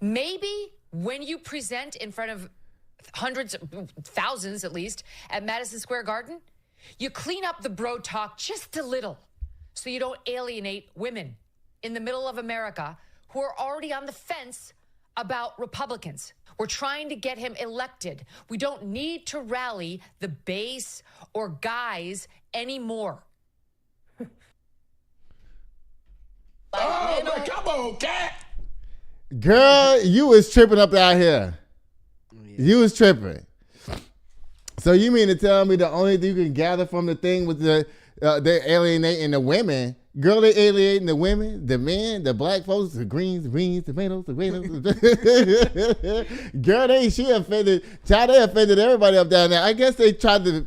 Maybe when you present in front of hundreds, thousands at least, at Madison Square Garden, you clean up the bro talk just a little so you don't alienate women in the middle of America who are already on the fence about Republicans. We're trying to get him elected. We don't need to rally the base or guys anymore. Oh, man, come on, cat. Girl, you was tripping up out here. Yeah. You was tripping. So you mean to tell me the only thing you can gather from the thing was they're alienating the women? Girl, they alienating the women, the men, the black folks, the greens, tomatoes. Girl, she offended. Child, they offended everybody up down there. I guess they tried to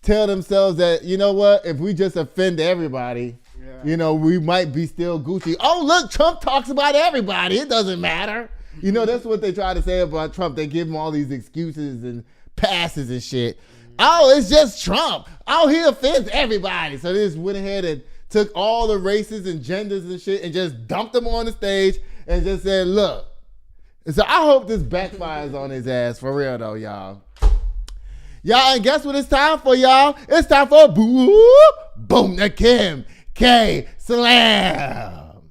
tell themselves that, you know what, if we just offend everybody, you know, we might be still Gucci. Oh, look, Trump talks about everybody. It doesn't matter. You know, that's what they try to say about Trump. They give him all these excuses and passes and shit. Oh, it's just Trump. Oh, he offends everybody. So they just went ahead and took all the races and genders and shit and just dumped them on the stage and just said, look. So I hope this backfires on his ass for real though, y'all. Y'all, and guess what it's time for, y'all? It's time for Boom the Kim K Slam.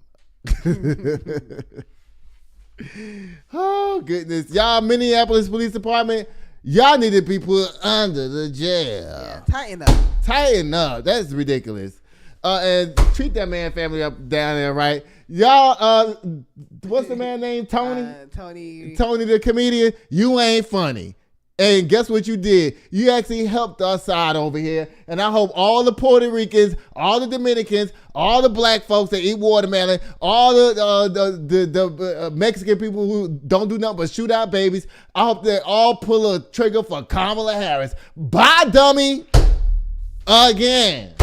Oh, goodness. Y'all, Minneapolis Police Department, y'all need to be put under the jail. Yeah, tighten up. Tighten up. That's ridiculous. And treat that man family up down there, right? Y'all, what's the man name? Tony? Tony the comedian. You ain't funny. And guess what you did? You actually helped us side over here. And I hope all the Puerto Ricans, all the Dominicans, all the black folks that eat watermelon, all the Mexican people who don't do nothing but shoot out babies, I hope they all pull a trigger for Kamala Harris. Bye, dummy. Again.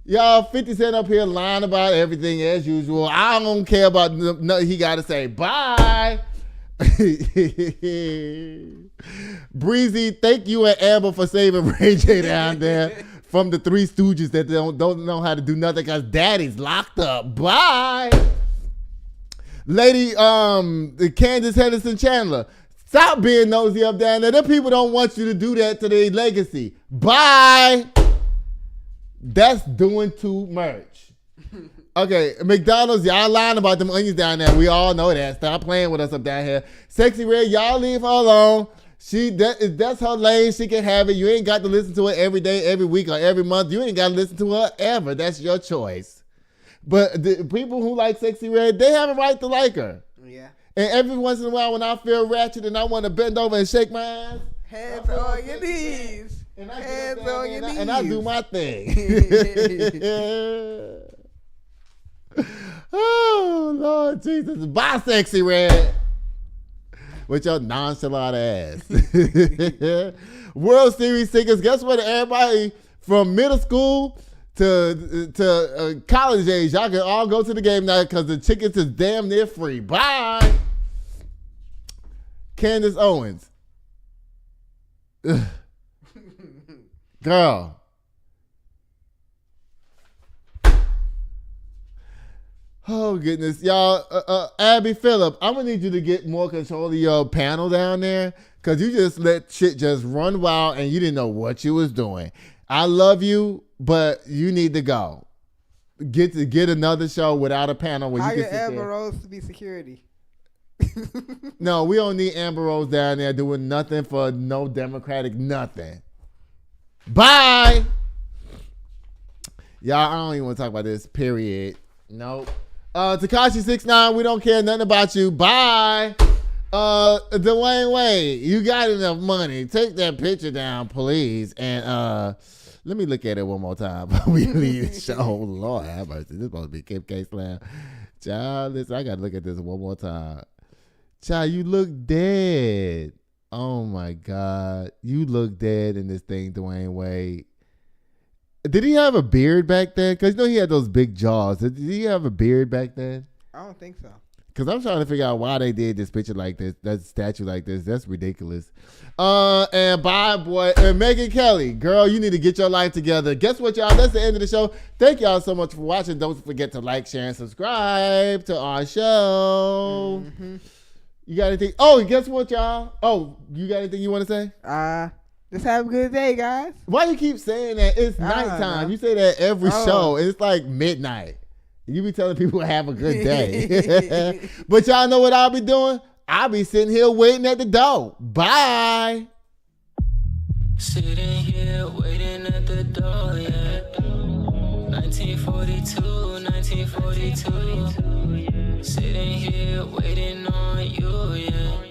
Y'all, 50 Cent up here lying about everything as usual. I don't care about nothing he got to say. Bye. Breezy, thank you and Amber for saving Ray J down there from the Three Stooges that don't know how to do nothing because daddy's locked up. Bye. Lady, Candice Henderson Chandler, stop being nosy up down there. Them people don't want you to do that to their legacy. Bye. That's doing too much. Okay, McDonald's, y'all lying about them onions down there. We all know that. Stop playing with us up down here. Sexy Red, y'all leave her alone. That's her lane. She can have it. You ain't got to listen to her every day, every week, or every month. You ain't got to listen to her ever. That's your choice. But the people who like Sexy Red, they have a right to like her. Yeah. And every once in a while, when I feel ratchet and I want to bend over and shake my ass, hands on your knees. And I hands on your knees. And I do my thing. Oh, Lord Jesus. Bye, Sexy Red. With your nonchalant ass. World Series tickets. Guess what? Everybody from middle school to college age, y'all can all go to the game now because the tickets is damn near free. Bye. Candace Owens. Girl. Oh, goodness. Y'all, Abby Phillip, I'm going to need you to get more control of your panel down there because you just let shit just run wild and you didn't know what you was doing. I love you, but you need to go. Get another show without a panel where you can sit Amber there. Rose to be security. No, we don't need Amber Rose down there doing nothing for no Democratic nothing. Bye. Y'all, I don't even want to talk about this, period. Nope. Tekashi 6ix9ine, we don't care nothing about you. Bye. Dwayne Wade, you got enough money. Take that picture down, please. And let me look at it one more time before we leave the show. Oh, Lord have mercy. This is supposed to be Kim K Slam. Child, listen, I got to look at this one more time. Child, you look dead. Oh, my God. You look dead in this thing, Dwayne Wade. Did he have a beard back then? Because you know he had those big jaws. Did he have a beard back then? I don't think so. Because I'm trying to figure out why they did this picture like this, that statue like this. That's ridiculous. And bye, boy. And Megyn Kelly, girl, you need to get your life together. Guess what, y'all? That's the end of the show. Thank y'all so much for watching. Don't forget to like, share, and subscribe to our show. Mm-hmm. You got anything? Oh, guess what, y'all? Oh, you got anything you want to say? Just have a good day, guys. Why you keep saying that? It's nighttime. You say that every show. It's like midnight. You be telling people have a good day. But y'all know what I'll be doing? I'll be sitting here waiting at the door. Bye. Sitting here waiting at the door, yeah. 1942, 1942. Sitting here waiting on you, yeah.